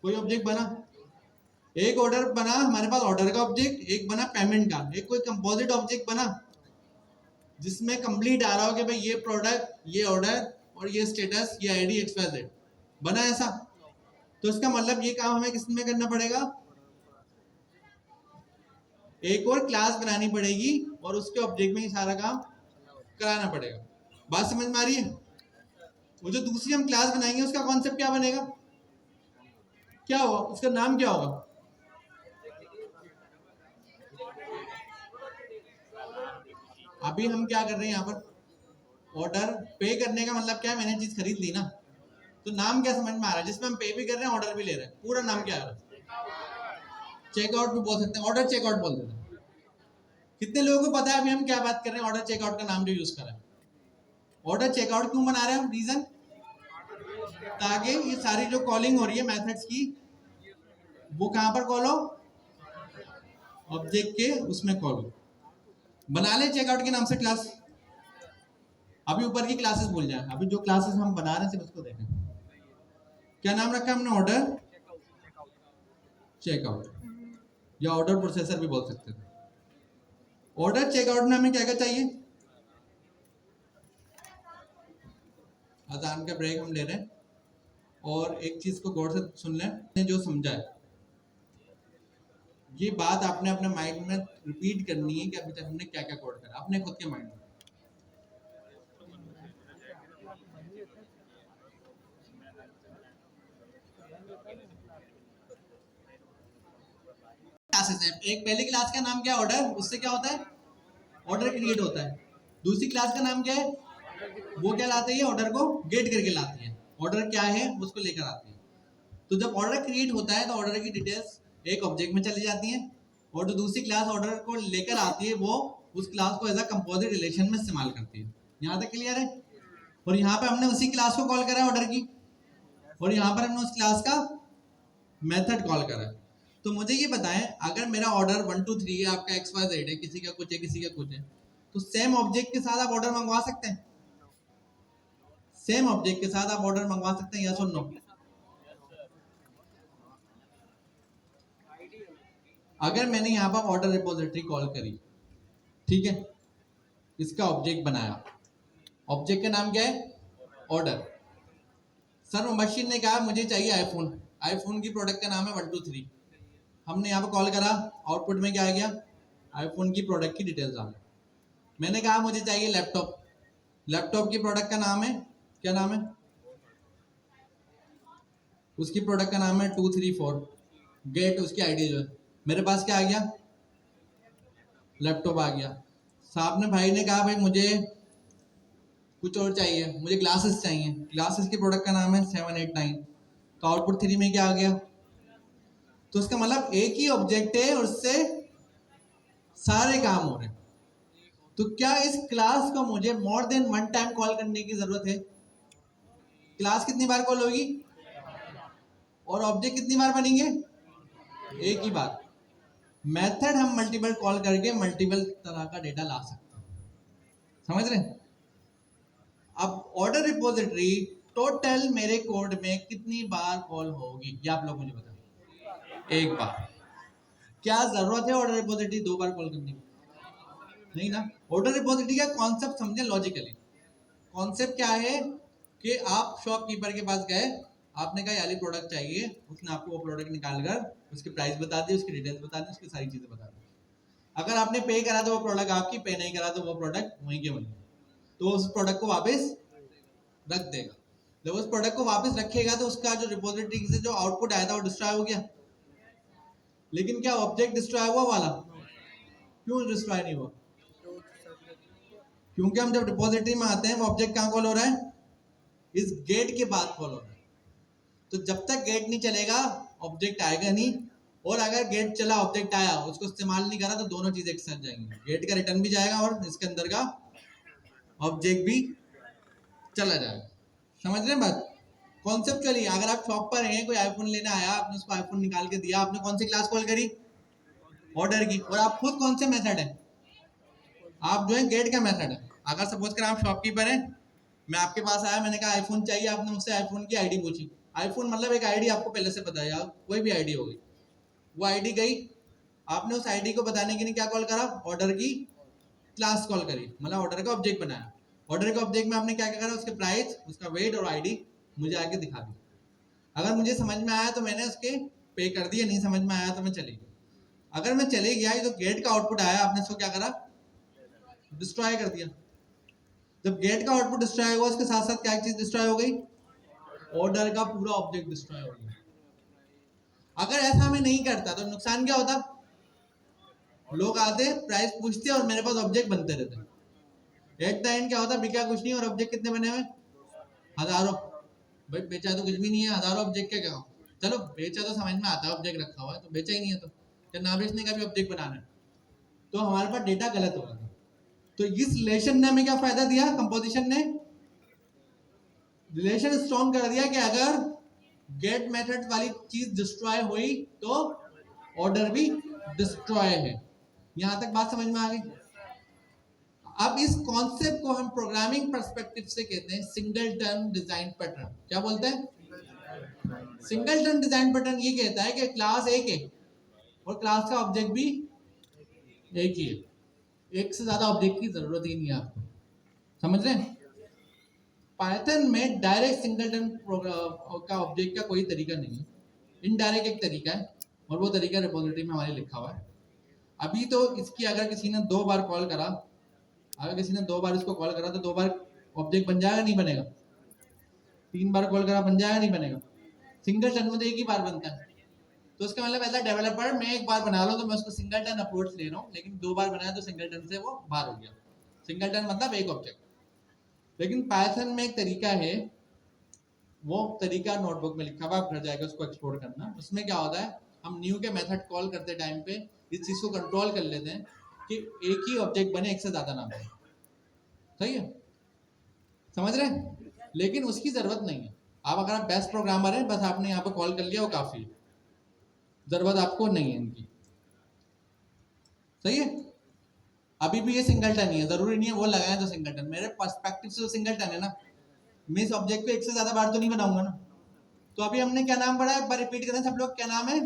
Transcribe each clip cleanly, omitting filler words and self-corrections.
कोई ऑब्जेक्ट बना, एक ऑर्डर बना हमारे पास, ऑर्डर का ऑब्जेक्ट, एक बना पेमेंट का, एक कोई कंपोजिट ऑब्जेक्ट बना जिसमें कंप्लीट आ रहा हो कि भाई ये प्रोडक्ट, ये ऑर्डर और ये स्टेटस, ये आईडी XYZ बना ऐसा। तो इसका मतलब ये काम हमें किस में करना पड़ेगा, एक और क्लास बनानी पड़ेगी और उसके ऑब्जेक्ट में ये सारा काम कराना पड़ेगा। बात समझ में आ रही है? वो जो दूसरी हम क्लास बनाएंगे उसका कॉन्सेप्ट क्या बनेगा, क्या होगा, उसका नाम क्या होगा? अभी हम क्या कर रहे हैं यहाँ पर, ऑर्डर पे करने का मतलब क्या है, मैंने चीज खरीद ली ना, तो नाम क्या समझ में आ रहा है, जिसमें हम पे भी कर रहे हैं ऑर्डर भी ले रहे हैं, पूरा नाम क्या है? चेकआउट भी बोल सकते हैं, ऑर्डर चेकआउट बोल देते हैं। कितने लोगों को पता है अभी हम क्या बात कर रहे हैं, ऑर्डर चेकआउट का नाम जो यूज कर रहे हैं? ऑर्डर चेकआउट क्यों बना रहे हैं हम, रीजन, ताकि ये सारी जो कॉलिंग हो रही है मेथड्स की, वो कहां पर कॉल हो, ऑब्जेक्ट के उसमें कॉल हो। बना ले चेकआउट के नाम से क्लास। अभी ऊपर की क्लासेस भूल जाए, अभी जो क्लासेस हम बना रहे हैं सिर्फ उसको देखें। क्या नाम रखा हमने, ऑर्डर चेकआउट, या ऑर्डर प्रोसेसर भी बोल सकते हैं। ऑर्डर चेकआउट में हमें क्या क्या चाहिए, अजान का ब्रेक हम ले रहे हैं, और एक चीज को गौर से सुन लें, जो समझा है ये बात आपने अपने माइंड में रिपीट करनी है कि अभी तक हमने क्या क्या कोड करा अपने खुद के माइंड में। क्लासेस हैं, एक पहली क्लास का नाम क्या है, ऑर्डर, उससे क्या होता है, ऑर्डर क्रिएट होता है। दूसरी क्लास का नाम क्या है, वो क्या लाती है, ऑर्डर को गेट करके लाती है, ऑर्डर क्या है उसको लेकर आती है। तो जब ऑर्डर क्रिएट होता है तो ऑर्डर की डिटेल्स एक ऑब्जेक्ट में चली जाती हैं, और जो दूसरी क्लास ऑर्डर को लेकर आती है वो उस क्लास को एज अ कंपोजिट रिलेशन में इस्तेमाल करती है। यहाँ तक क्लियर है? और यहाँ पे हमने उसी क्लास को कॉल करा है ऑर्डर की, और यहाँ पर हमने उस क्लास का मेथड कॉल करा है। तो मुझे ये बताएं, अगर मेरा ऑर्डर 1 2 3 है, आपका XYZ है, किसी का कुछ है किसी का कुछ है, तो सेम ऑब्जेक्ट के साथ आप ऑर्डर मंगवा सकते हैं? सेम ऑब्जेक्ट के साथ आप ऑर्डर मंगवा सकते हैं, यस और नो? अगर मैंने यहाँ पर ऑर्डर रिपोजिटरी कॉल करी, ठीक है, इसका ऑब्जेक्ट बनाया, ऑब्जेक्ट का नाम क्या है, ऑर्डर। सर मशीन ने कहा मुझे चाहिए आईफोन, आईफोन की प्रोडक्ट का नाम है 1 2 3, हमने यहाँ पर कॉल करा, आउटपुट में क्या आ गया, आईफोन की प्रोडक्ट की डिटेल्स आ गई। मैंने कहा मुझे चाहिए लैपटॉप, लैपटॉप की प्रोडक्ट का नाम है, क्या नाम है, उसकी प्रोडक्ट का नाम है 2 3 4, गेट उसकी आईडी जो है, मेरे पास क्या आ गया, लैपटॉप आ गया। साहब ने, भाई ने कहा भाई मुझे कुछ और चाहिए, मुझे ग्लासेस चाहिए, ग्लासेस की प्रोडक्ट का नाम है 7 8 9, तो आउटपुट 3 में क्या आ गया? तो इसका मतलब एक ही ऑब्जेक्ट है और उससे सारे काम हो रहे हैं। तो क्या इस क्लास को मुझे मोर देन 1 टाइम कॉल करने की जरूरत है? क्लास कितनी बार कॉल होगी और ऑब्जेक्ट कितनी बार बनेंगे? एक ही बार। मेथड हम मल्टीपल कॉल करके मल्टीपल तरह का डेटा ला सकते हैं, समझ रहे हैं? अब ऑर्डर रिपोजिटरी टोटल मेरे कोड में कितनी बार कॉल होगी, ये आप लोग मुझे बताएं। एक बार। क्या जरूरत है ऑर्डर रिपोजिटरी 2 बार कॉल करने की? नहीं ना। ऑर्डर रिपोजिटरी का कॉन्सेप्ट समझे लॉजिकली। कॉन्सेप्ट क्या है कि आप शॉपकीपर के पास गए, आपने कहा याली प्रोडक्ट चाहिए, उसने आपको वो प्रोडक्ट निकाल कर उसकी प्राइस बता दी, उसकी डिटेल्स बता दी, उसकी सारी चीजें बता दी। अगर आपने पे करा तो वो प्रोडक्ट आपकी, पे नहीं करा तो वो प्रोडक्ट वहीं के वहीं, तो उस प्रोडक्ट को वापस रख देगा। जब उस प्रोडक्ट को वापस रखेगा तो उसका जो रिपोजिटरी से जो आउटपुट आया था वो डिस्ट्रॉय हो गया, लेकिन क्या ऑब्जेक्ट डिस्ट्रॉय हुआ वाला? क्यों डिस्ट्रॉय नहीं हुआ? क्योंकि हम जब रिपोजिटरी में आते हैं वो ऑब्जेक्ट कहाँ कॉल हो रहा है, इस गेट के बाद कॉल हो रहा है। तो जब तक गेट नहीं चलेगा ऑब्जेक्ट आएगा नहीं, और अगर गेट चला ऑब्जेक्ट आया उसको इस्तेमाल नहीं करा तो दोनों चीजें एक साथ जाएंगी, गेट का रिटर्न भी जाएगा और इसके अंदर का ऑब्जेक्ट भी चला जाएगा। समझ रहे हैं बात? कॉन्सेप्चुअली अगर आप शॉप पर हैं, कोई आईफोन लेने आया, आपने उसको आईफोन निकाल के दिया, आपने कौन सी क्लास कॉल करी, ऑर्डर की, और आप खुद कौन से मेथड है, आप जो है गेट का मेथड है। अगर सपोज कर आप शॉपकीपर हैं, मैं आपके पास आया, मैंने कहा आईफोन चाहिए, आपने मुझसे आईफोन की आईडी पूछी, आईफोन मतलब एक आईडी आपको पहले से पता है, या कोई भी आईडी होगी, वो आईडी गई, आपने उस आईडी को बताने के लिए क्या कॉल करा, ऑर्डर की क्लास कॉल करी, मतलब ऑर्डर का ऑब्जेक्ट बनाया। ऑर्डर के ऑब्जेक्ट में आपने क्या क्या करा, उसके प्राइस, उसका वेट और आईडी मुझे आके दिखा दी। अगर मुझे समझ में आया तो मैंने उसके पे कर दिया, नहीं समझ में आया तो मैं चली गई। अगर मैं चले गया, ये तो गेट का आउटपुट आया, आपने इसको क्या करा, डिस्ट्रॉय कर दिया। जब गेट का आउटपुट डिस्ट्रॉय हुआ, उसके साथ साथ क्या चीज डिस्ट्रॉय हो गई, ऑर्डर का पूरा ऑब्जेक्ट डिस्ट्रॉय हो गया। अगर ऐसा मैं नहीं करता तो नुकसान क्या होता, लोग आते प्राइस पूछते और मेरे पास ऑब्जेक्ट बनते रहते। एट द एंड क्या होता, बिका कुछ नहीं और ऑब्जेक्ट कितने बने हुए, हजारों। भाई बेचा तो कुछ भी नहीं है, हजारों ऑब्जेक्ट क्या क्या, चलो बेचा तो समझ में आता है, ऑब्जेक्ट रखा हुआ है तो बेचा ही नहीं है, तो क्या ना बेचने का भी ऑब्जेक्ट बनाना है, तो हमारे पास डेटा गलत हो रहा था। तो इस रिलेशन ने हमें क्या फायदा दिया, कंपोजिशन ने रिलेशन स्ट्रॉन्ग कर दिया कि अगर गेट मेथड वाली चीज डिस्ट्रॉय हुई तो ऑर्डर भी डिस्ट्रॉय है। यहां तक बात समझ में आ गई। अब इस कॉन्सेप्ट को हम प्रोग्रामिंग पर्सपेक्टिव से कहते हैं सिंगलटन डिजाइन पैटर्न। क्या बोलते हैं, सिंगलटन डिजाइन पैटर्न ये कहता है कि क्लास एक है और क्लास का ऑब्जेक्ट भी एक ही है, एक से ज्यादा ऑब्जेक्ट की जरूरत ही नहीं है आपको, समझ रहे हैं। पाइथन में डायरेक्ट सिंगलटन का ऑब्जेक्ट का कोई तरीका नहीं है, इनडायरेक्ट एक तरीका है और वो तरीका रिपोजिटरी में हमारे लिखा हुआ है। अभी तो इसकी अगर किसी ने 2 बार कॉल करा, अगर किसी ने 2 बार इसको कॉल करा तो 2 बार ऑब्जेक्ट बन जाएगा, नहीं बनेगा, 3 बार कॉल करा बन जाएगा, नहीं बनेगा। सिंगलटन में तो एक ही बार बनता है, तो उसका मतलब ऐसा डेवलपर मैं एक बार बना लो तो मैं उसको सिंगलटन अप्रोच ले रहा हूँ, लेकिन 2 बार बनाया तो सिंगलटन से वो बाहर हो गया। सिंगलटन मतलब एक ऑब्जेक्ट। लेकिन पाइथन में एक तरीका है, वो तरीका नोटबुक में लिखा हुआ, आप घर जाएगा उसको एक्सप्लोर करना। उसमें क्या होता है, हम न्यू के मेथड कॉल करते टाइम पे इस चीज को कंट्रोल कर लेते हैं कि एक ही ऑब्जेक्ट बने, एक से ज्यादा ना बने। सही है, समझ रहे हैं। लेकिन उसकी जरूरत नहीं है, आप अगर आप बेस्ट प्रोग्रामर हैं, बस आपने यहाँ पे कॉल कर लिया वो काफी है, जरूरत आपको नहीं है इनकी। सही है, अभी भी ये सिंगलटन ही है, जरूरी नहीं है वो लगाए तो सिंगलटन, मेरे पर्सपेक्टिव से तो सिंगलटन है ना, मैं इस ऑब्जेक्ट को एक से ज्यादा बार तो नहीं बनाऊंगा ना। तो अभी हमने क्या नाम पढ़ा है, एक बार रिपीट करें सब लोग, क्या नाम है,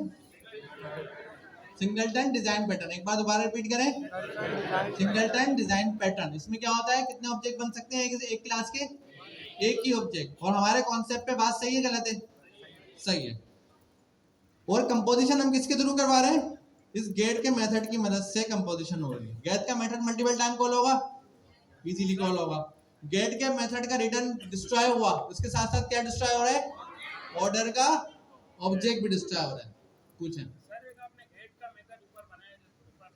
सिंगलटन डिजाइन पैटर्न। एक बार दोबारा रिपीट करें, सिंगलटन डिजाइन पैटर्न। इसमें क्या होता है, कितने ऑब्जेक्ट बन सकते हैं एक क्लास के, एक ही ऑब्जेक्ट। और हमारे कॉन्सेप्ट पे बात सही है गलत है, सही है। और कंपोजिशन हम किसके थ्रू करवा रहे हैं, इस गेट के मेथड की मदद से कंपोजिशन हो रही है। गेट का मेथड मल्टीपल टाइम कॉल होगा, इजीली कॉल होगा। गेट के मेथड का रिटर्न डिस्ट्रॉय हुआ, उसके साथ साथ क्या डिस्ट्रॉय हो रहा है, ऑर्डर का ऑब्जेक्ट भी डिस्ट्रॉय हो रहा है। कुछ है सर, एक आपने गेट का मेथड ऊपर बनाया, जो ऊपर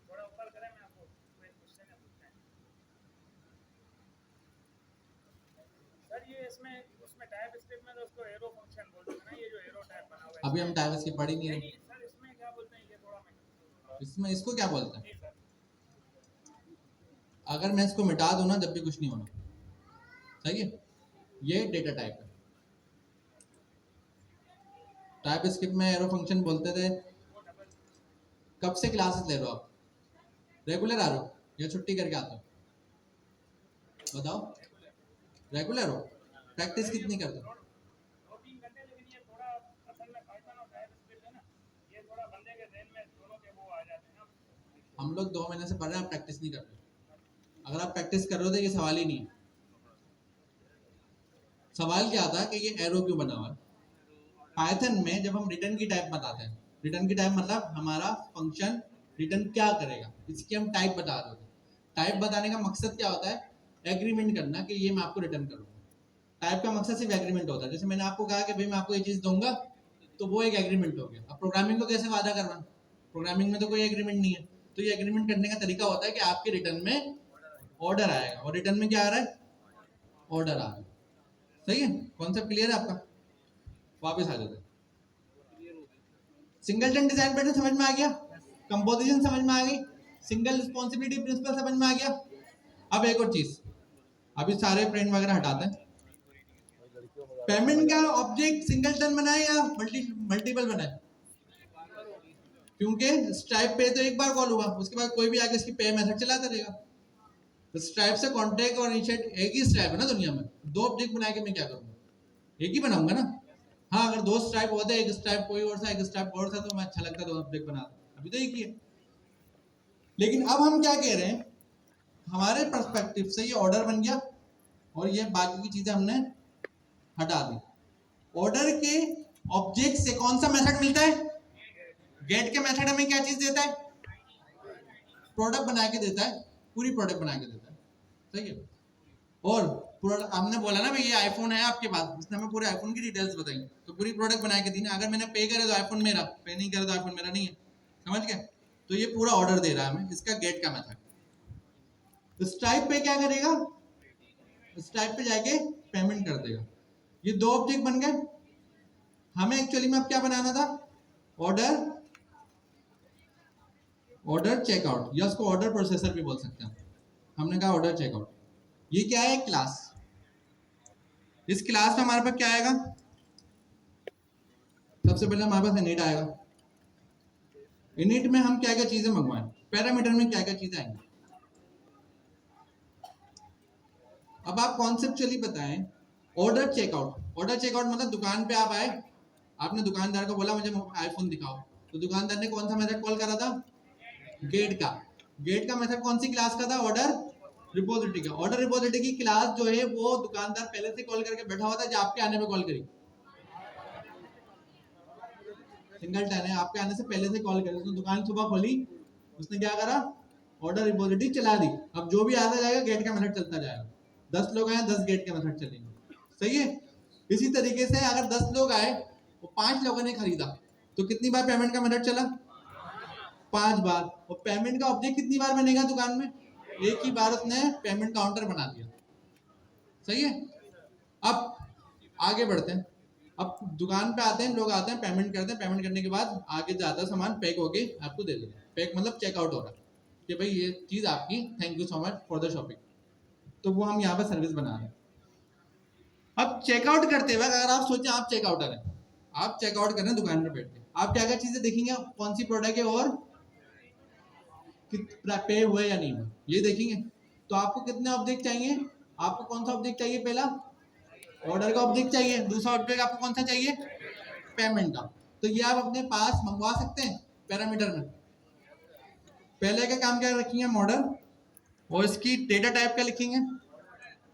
थोड़ा ऊपर करें, मैं आपको कोई क्वेश्चन है पूछना है सर। ये इसमें उसमें टाइप स्क्रिप्ट में तो उसको एरो फंक्शन बोलते हैं ना, ये जो एरो टाइप बना हुआ है, अभी हम टाइप्स की पढ़ी नहीं रहे। सर इसमें क्या बोलते हैं, ये थोड़ा मैं इसमें इसको क्या बोलते हैं, जी सर। अगर मैं इसको मिटा दूं ना जब भी कुछ नहीं होना। सही है, ये डेटा टाइप है। टाइप स्क्रिप्ट में एरो फंक्शन बोलते थे। कब से क्लासेस ले रहे हो आप, रेगुलर आ रहे हो या छुट्टी करके आते हो, बताओ। रेगुलर हो, प्रैक्टिस कितनी करते हो, 2-3 घंटे, लेकिन ये थोड़ा असल में पाइथन और टाइप स्क्रिप्ट है ना, ये थोड़ा बंदे के ध्यान में दोनों के वो आ जाते हैं ना। हम लोग 2 महीने से पढ़ रहे हैं, आप प्रैक्टिस नहीं कर रहे। अगर आप प्रैक्टिस कर रहे हो तो ये सवाल ही नहीं है। सवाल क्या आता है कि ये एरो क्यों बना हुआ है। पाइथन में जब हम रिटर्न की टाइप बताते हैं, रिटर्न की टाइप मतलब हमारा फंक्शन रिटर्न क्या करेगा, इसकी हम टाइप बता रहे होते हैं। टाइप बताने का मकसद क्या होता है, एग्रीमेंट करना कि ये मैं आपको रिटर्न करूंगा। टाइप का मकसद सिर्फ एग्रीमेंट होता है। जैसे मैंने आपको कहा कि भाई मैं आपको ये चीज दूंगा, तो वो एक एग्रीमेंट हो गया। अब प्रोग्रामिंग को कैसे वादा करवाना, प्रोग्रामिंग में तो कोई एग्रीमेंट नहीं है, तो ये एग्रीमेंट करने का तरीका होता है कि आपके रिटर्न में ऑर्डर आएगा, और रिटर्न में क्या आ रहा है, ऑर्डर आ रहा है। सही है, कॉन्सेप्ट क्लियर है आपका। वापस आ जाते हैं, सिंगलटन डिजाइन पैटर्न समझ में आ गया, कंपोजिशन समझ में आ गई, सिंगल रिस्पॉन्सिबिलिटी प्रिंसिपल समझ में आ गया। अब एक और चीज, अभी सारे प्रिंट वगैरह हटाते हैं। पेमेंट का ऑब्जेक्ट सिंगलटन बनाए या मल्टीपल बनाए, क्योंकि स्ट्राइप पे तो एक बार कॉल हुआ, उसके बाद कोई भी आगे इसकी पे मेथड चलाता रहेगा। तो स्ट्राइप से कॉन्टैक्ट और इनिशिएट एक ही स्ट्राइप है ना दुनिया में, 2 ऑब्जेक्ट बना के मैं क्या करूंगा। एक ही बनाऊंगा ना। हाँ, अगर दो स्ट्राइप होते, एक स्ट्राइप कोई और था, एक स्ट्राइप और था, तो मैं अच्छा लगता दो ऑब्जेक्ट बनाता। अभी तो एक ही है। लेकिन अब हम क्या कह रहे हैं, हमारे पर्सपेक्टिव से ये ऑर्डर बन गया और ये बाकी की चीजें हमने हटा दी। ऑर्डर के ऑब्जेक्ट से कौन सा मेथड मिलता है? गेट के मेथड हमें क्या चीज देता है? प्रोडक्ट बना के देता है, पूरी प्रोडक्ट बना के देता है। सही है। और हमने बोला ना भाई ये आईफोन है आपके पास, उसने हमें पूरे आईफोन की डिटेल्स बताई, तो पूरी प्रोडक्ट बना के दी ना। अगर मैंने पे करे तो आईफोन मेरा, पे नहीं करे तो आईफोन मेरा नहीं है। समझ गए? तो ये पूरा ऑर्डर दे रहा है हमें, इसका गेट का मेथड। स्ट्राइप पे क्या करेगा? स्ट्राइप पे जाके पेमेंट कर देगा। ये दो ऑब्जेक्ट बन गए। हमें एक्चुअली में अब क्या बनाना था? ऑर्डर, ऑर्डर चेकआउट, या उसको ऑर्डर प्रोसेसर भी बोल सकते हैं। हमने कहा ऑर्डर चेकआउट। ये क्या है? क्लास। इस क्लास में हमारे पास क्या आएगा? सबसे पहले हमारे पास इनिट आएगा। इनिट में हम क्या क्या चीजें मंगवाएं, पैरामीटर में क्या क्या चीजें आएंगी। अब आप कॉन्सेप्चुअली बताएं। ऑर्डर चेकआउट, ऑर्डर चेकआउट मतलब दुकान पे आप आए, आपने दुकानदार को बोला मुझे आईफोन दिखाओ, तो दुकानदार ने कौन सा मेथड कॉल करा था? गेट का। गेट का मेथड कौन सी क्लास का था? ऑर्डर रिपोजिटरी का। ऑर्डर रिपोजिटरी की क्लास जो है वो दुकानदार पहले से कॉल करके बैठा हुआ था, जो आपके आने पे कॉल करी। सिंगल टन है, आपके आने से पहले से कॉल करी। उसने दुकान सुबह खोली, उसने क्या करा? ऑर्डर रिपोजिटरी चला दी। अब जो भी आता जाएगा गेट का मेथड चलता जाएगा। 10 लोग आए, 10 गेट के मेथड चलेंगे। सही है। इसी तरीके से अगर 10 लोग आए, वो 5 लोगों ने खरीदा, तो कितनी बार पेमेंट का मेथड चला? 5 बार। और पेमेंट का ऑब्जेक्ट कितनी बार बनेगा दुकान में? एक ही बार उसने पेमेंट काउंटर बना दिया। सही है। अब आगे बढ़ते हैं। अब दुकान पे आते हैं, लोग आते हैं, पेमेंट करते हैं, पेमेंट करने के बाद आगे जाता है सामान, पैक होके आपको दे देगा। पैक मतलब चेकआउट हो रहा है कि भाई ये चीज आपकी, thank you so much for the shopping. तो वो हम यहाँ पे सर्विस बना रहे हैं। अब चेकआउट करते वक्त अगर आप सोचें आप चेकआउटर हैं, आप चेकआउट कर रहे हैं दुकान पर बैठ के, आप क्या क्या चीजें देखेंगे? कौन सी प्रोडक्ट है और कितना पे हुआ या नहीं हुआ, ये देखेंगे। तो आपको कितने ऑब्जेक्ट चाहिए? आपको कौन सा ऑब्जेक्ट चाहिए? पहला ऑर्डर का ऑब्जेक्ट चाहिए। दूसरा ऑब्जेक्ट आपको कौन सा चाहिए? पेमेंट का। तो ये आप अपने पास मंगवा सकते हैं पैरामीटर में। पहले का काम क्या रखेंगे? मॉडल, और इसकी डेटा टाइप क्या लिखेंगे?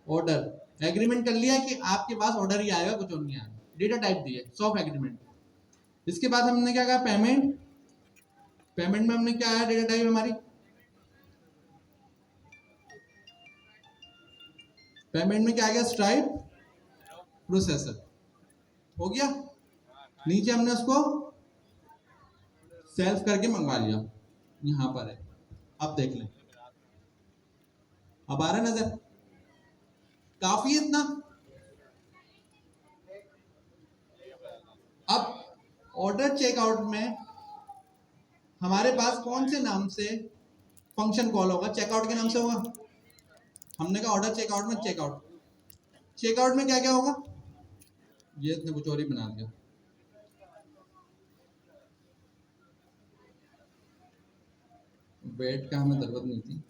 ऑर्डर। एग्रीमेंट कर लिया कि आपके पास ऑर्डर ही आएगा, कुछ और नहीं आएगा। डेटा टाइप दी है, सॉफ्ट एग्रीमेंट। इसके बाद हमने क्या कहा? पेमेंट। पेमेंट में हमने क्या आया? डेटा टाइप हमारी पेमेंट में क्या आ गया? Stripe processor. हो गया। नीचे हमने उसको सेल्फ करके मंगवा लिया, यहां पर है। अब देख लें, अब आ रहा नजर? काफी है इतना। अब ऑर्डर चेकआउट में हमारे पास कौन से नाम से फंक्शन कॉल होगा? चेकआउट के नाम से होगा। हमने कहा ऑर्डर चेकआउट में चेकआउट। चेकआउट में क्या क्या होगा? ये इसने कुछ और ही बना दिया। वेट का हमें जरूरत नहीं थी।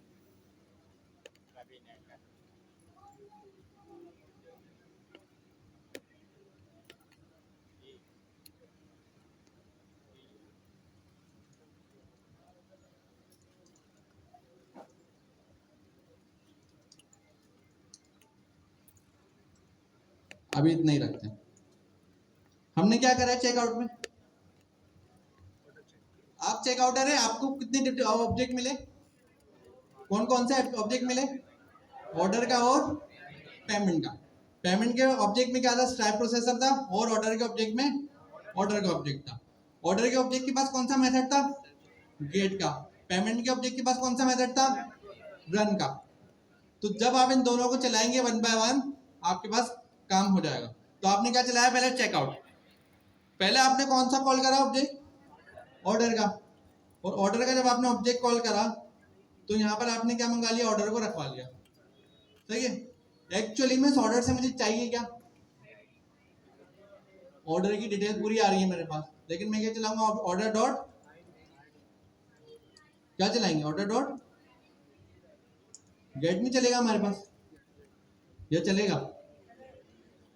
अभी इतना ही रखते हैं। हमने क्या करा है चेकआउट में? आप चेकआउटर है, आपको कितने ऑब्जेक्ट मिले? कौन कौन से ऑब्जेक्ट मिले? ऑर्डर का और पेमेंट का। पेमेंट के ऑब्जेक्ट में क्या था? स्ट्राइप प्रोसेसर था। और ऑर्डर के ऑब्जेक्ट में ऑर्डर का ऑब्जेक्ट था। ऑर्डर के ऑब्जेक्ट के पास कौन सा मेथड था? गेट का। पेमेंट के ऑब्जेक्ट के पास कौन सा मेथड था? रन का। तो जब आप इन दोनों को चलाएंगे वन बाय वन, आपके पास काम हो जाएगा। तो आपने क्या चलाया? पहले चेकआउट। पहले आपने कौन सा कॉल करा? ऑब्जेक्ट ऑर्डर का। और ऑर्डर का जब आपने ऑब्जेक्ट कॉल करा, तो यहाँ पर आपने क्या मंगा लिया? ऑर्डर को रखवा लिया। सही है। एक्चुअली में इस ऑर्डर से मुझे चाहिए क्या? ऑर्डर की डिटेल पूरी आ रही है मेरे पास, लेकिन मैं क्या चलाऊंगा? ऑर्डर डॉट, क्या चलाएंगे? ऑर्डर डॉट गेट में चलेगा हमारे पास, यह चलेगा।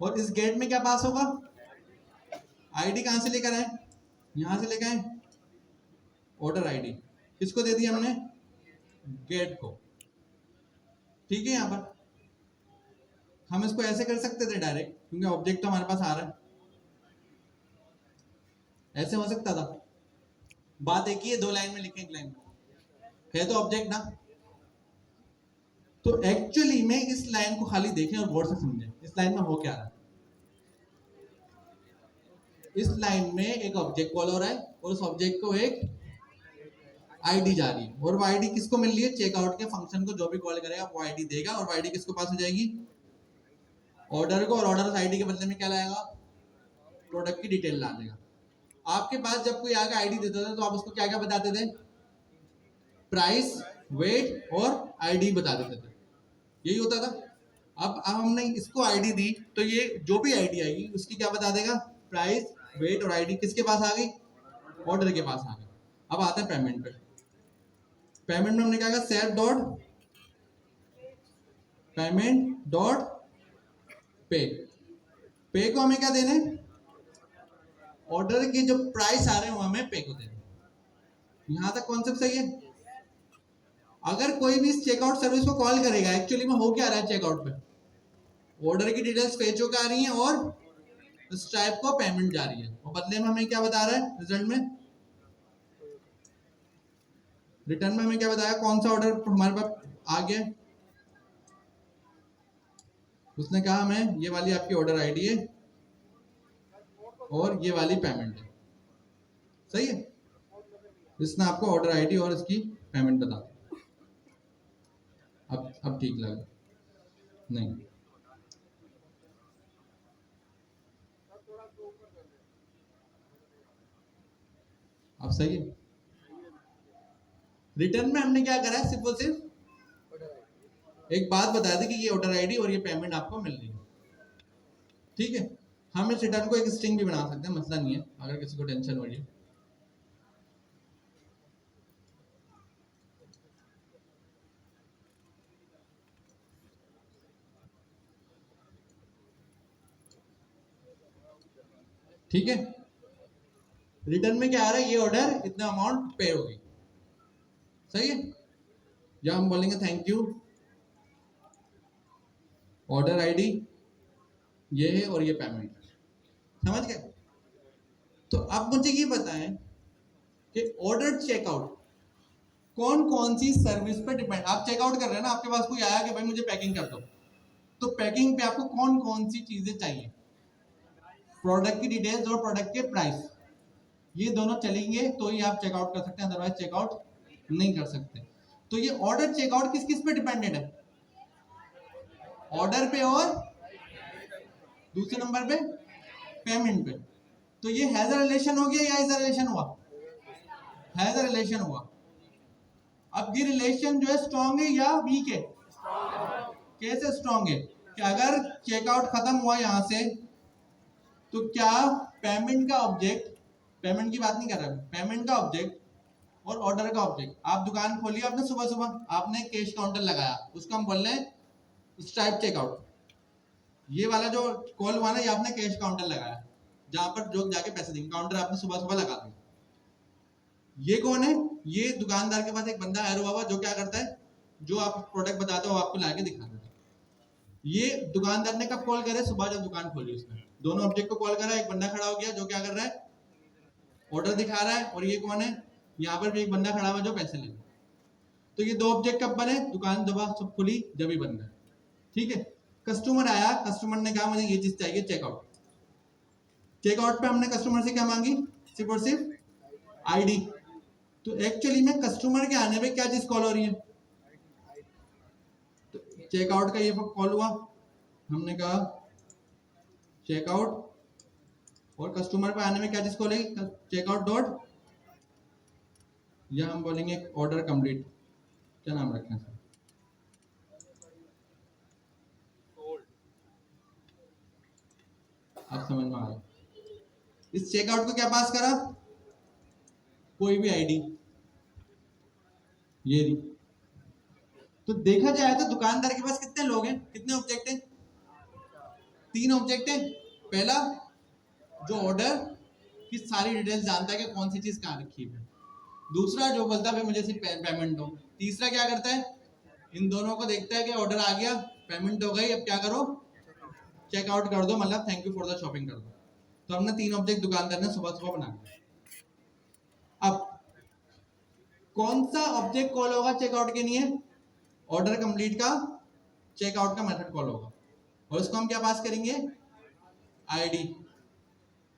और इस गेट में क्या पास होगा, आईडी कहां से लेकर आए, यहां से लेकर आए, ऑर्डर आईडी किसको दे दी हमने, गेट को। ठीक है, यहां पर हम इसको ऐसे कर सकते थे डायरेक्ट, क्योंकि ऑब्जेक्ट तो हमारे पास आ रहा है, ऐसे हो सकता था। बात एक ही है, दो लाइन में लिखें, एक लाइन में है तो ऑब्जेक्ट ना। तो एक्चुअली में इस लाइन को खाली देखें और गौर से समझें, इस लाइन में हो क्या रहा है। इस लाइन में एक ऑब्जेक्ट कॉल हो रहा है और उस ऑब्जेक्ट को एक आईडी जा रही है, और वो आईडी किसको मिल रही है, चेकआउट के फंक्शन को जो भी कॉल करेगा वो आईडी देगा, और आईडी किसको पास हो जाएगी, ऑर्डर को, और ऑर्डर उस आईडी के बदले में क्या लाएगा, प्रोडक्ट की डिटेल ला देगा। आपके पास जब कोई आगे आईडी देता था तो आप उसको क्या क्या बताते थे, प्राइस, वेट और आईडी बता देते थे, यही होता था। अब हमने इसको आईडी दी तो ये जो भी आईडी आएगी उसकी क्या बता देगा, प्राइस, वेट और आईडी किसके पास आ गई, ऑर्डर के पास आ गई। अब आता है पेमेंट पे। पेमेंट में हमने क्या कहा, सेट डॉट पेमेंट डॉट पे। पे को हमें क्या देना है, ऑर्डर के जो प्राइस आ रहे हैं वो हमें पे को देना है। यहां तक कॉन्सेप्ट सही है। अगर कोई भी इस चेकआउट सर्विस को कॉल करेगा, एक्चुअली में हो क्या रहा है चेकआउट पे, ऑर्डर की डिटेल्स फेच होकर आ रही हैं और स्ट्राइप को पेमेंट जा रही है, और बदले में हमें क्या बता रहा है रिजल्ट में, रिटर्न में हमें क्या बताया, कौन सा ऑर्डर हमारे पास आ गया। उसने कहा हमें ये वाली आपकी ऑर्डर आईडी है और ये वाली पेमेंट है, सही है। इसने आपको ऑर्डर आईडी और इसकी पेमेंट बता दी। अब ठीक लगा, नहीं अब सही है। रिटर्न में हमने क्या करा है, सिर्फ और सिर्फ एक बात बता दी कि ये ऑर्डर आईडी और ये पेमेंट आपको मिल रही है, ठीक है। हम इस रिटर्न को एक स्ट्रिंग भी बना सकते हैं, मसला नहीं है, अगर किसी को टेंशन हो रही है। ठीक है, रिटर्न में क्या आ रहा है, ये ऑर्डर इतना अमाउंट पे होगी, सही है। या हम बोलेंगे थैंक यू, ऑर्डर आईडी ये है और ये पेमेंट, समझ गए। तो अब मुझे ये बताएं कि ऑर्डर चेकआउट कौन कौन सी सर्विस पे डिपेंड, आप चेकआउट कर रहे हैं ना, आपके पास कोई आया कि भाई मुझे पैकिंग कर दो, तो पैकिंग पे आपको कौन कौन सी चीजें चाहिए, प्रोडक्ट की डिटेल्स और प्रोडक्ट के प्राइस, ये दोनों चलेंगे तो ही आप चेकआउट कर सकते हैं, अदरवाइज चेकआउट नहीं कर सकते। तो ये ऑर्डर चेकआउट किस किस पे डिपेंडेंट है, ऑर्डर पे और दूसरे नंबर पे पेमेंट पे। तो ये हैज अ रिलेशन हो गया या इज अ रिलेशन हुआ, हैज अ रिलेशन हुआ। अब ये रिलेशन जो है स्ट्रॉन्ग है या वीक है, कैसे स्ट्रॉन्ग है, कि अगर चेकआउट खत्म हुआ यहां से तो क्या पेमेंट का ऑब्जेक्ट, पेमेंट की बात नहीं कर रहा, पेमेंट का ऑब्जेक्ट और ऑर्डर का ऑब्जेक्ट, आप दुकान खोली आपने सुबह सुबह, आपने कैश काउंटर लगाया, उसको हम बोल रहे हैं स्ट्राइप चेकआउट। ये वाला जो कॉल हुआ ना, ये आपने कैश काउंटर लगाया, जहां पर जो जाके पैसे देंगे, काउंटर आपने सुबह सुबह लगा दिया। ये कौन है, ये दुकानदार के पास एक बंदा आया हुआ जो क्या करता है, जो आप प्रोडक्ट बताते हो आपको लाके दिखा देता है। ये दुकानदार ने कब कॉल करे, सुबह जब दुकान खोली उसने, दोनों ऑब्जेक्ट को कॉल करा, एक बंदा खड़ा हो गया जो क्या कर रहा है, ऑर्डर दिखा रहा है, और ये कौन है, यहाँ पर भी एक बंदा खड़ा हुआ जो पैसे ले रहा है। तो ये दो ऑब्जेक्ट कब बने, दुकान दबा सब खुली जब ही बंद है, ठीक है। कस्टमर आया, कस्टमर ने कहा मुझे ये चीज चाहिए, चेकआउट। चेकआउट पे हमने कस्टमर से क्या मांगी, सिर्फ और सिर्फ आईडी। तो एक्चुअली में कस्टमर के आने पे क्या चीज कॉल हो रही है, तो चेकआउट का ये कॉल हुआ, हमने कहा चेकआउट, और कस्टमर पे आने में क्या चीज कॉल है, चेकआउट डॉट, या हम बोलेंगे ऑर्डर कंप्लीट, क्या नाम रखें सर, आप समझ में आ रहा है। इस चेकआउट को क्या पास करा, कोई भी आईडी, ये नहीं। तो देखा जाए तो दुकानदार के पास कितने लोग हैं, कितने ऑब्जेक्ट हैं, तीन ऑब्जेक्ट है। पहला जो ऑर्डर की सारी डिटेल्स जानता है कि कौन सी चीज कहाँ रखी है। दूसरा जो बोलता है मुझे सिर्फ पेमेंट दो। तीसरा क्या करता है, इन दोनों को देखता है कि ऑर्डर आ गया, पेमेंट हो गई, अब क्या करो, चेकआउट कर दो, मतलब thank you for the shopping कर दो। तो हमने तीन ऑब्जेक्ट दुकानदार ने सुबह सुबह बना दिया। अब कौन सा ऑब्जेक्ट कॉल होगा चेकआउट के लिए? ऑर्डर कंप्लीट का चेकआउट का मेथड कॉल होगा, और उसको हम क्या पास करेंगे, आईडी।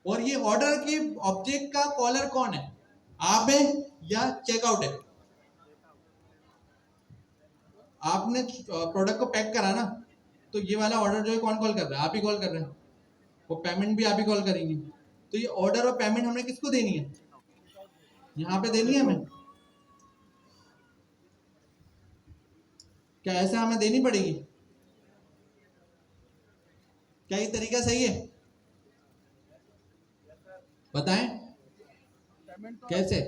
और ये ऑर्डर के ऑब्जेक्ट का कॉलर कौन है, आप है या चेकआउट है? आपने प्रोडक्ट को पैक करा ना, तो ये वाला ऑर्डर जो है कौन कॉल कर रहा है, आप ही कॉल कर रहे हैं, वो पेमेंट भी आप ही कॉल करेंगे। तो ये ऑर्डर और पेमेंट हमने किसको देनी है, यहाँ पे देनी है हमें। क्या ऐसा हमें देनी पड़ेगी? क्या ये तरीका सही है? बताएं कैसे?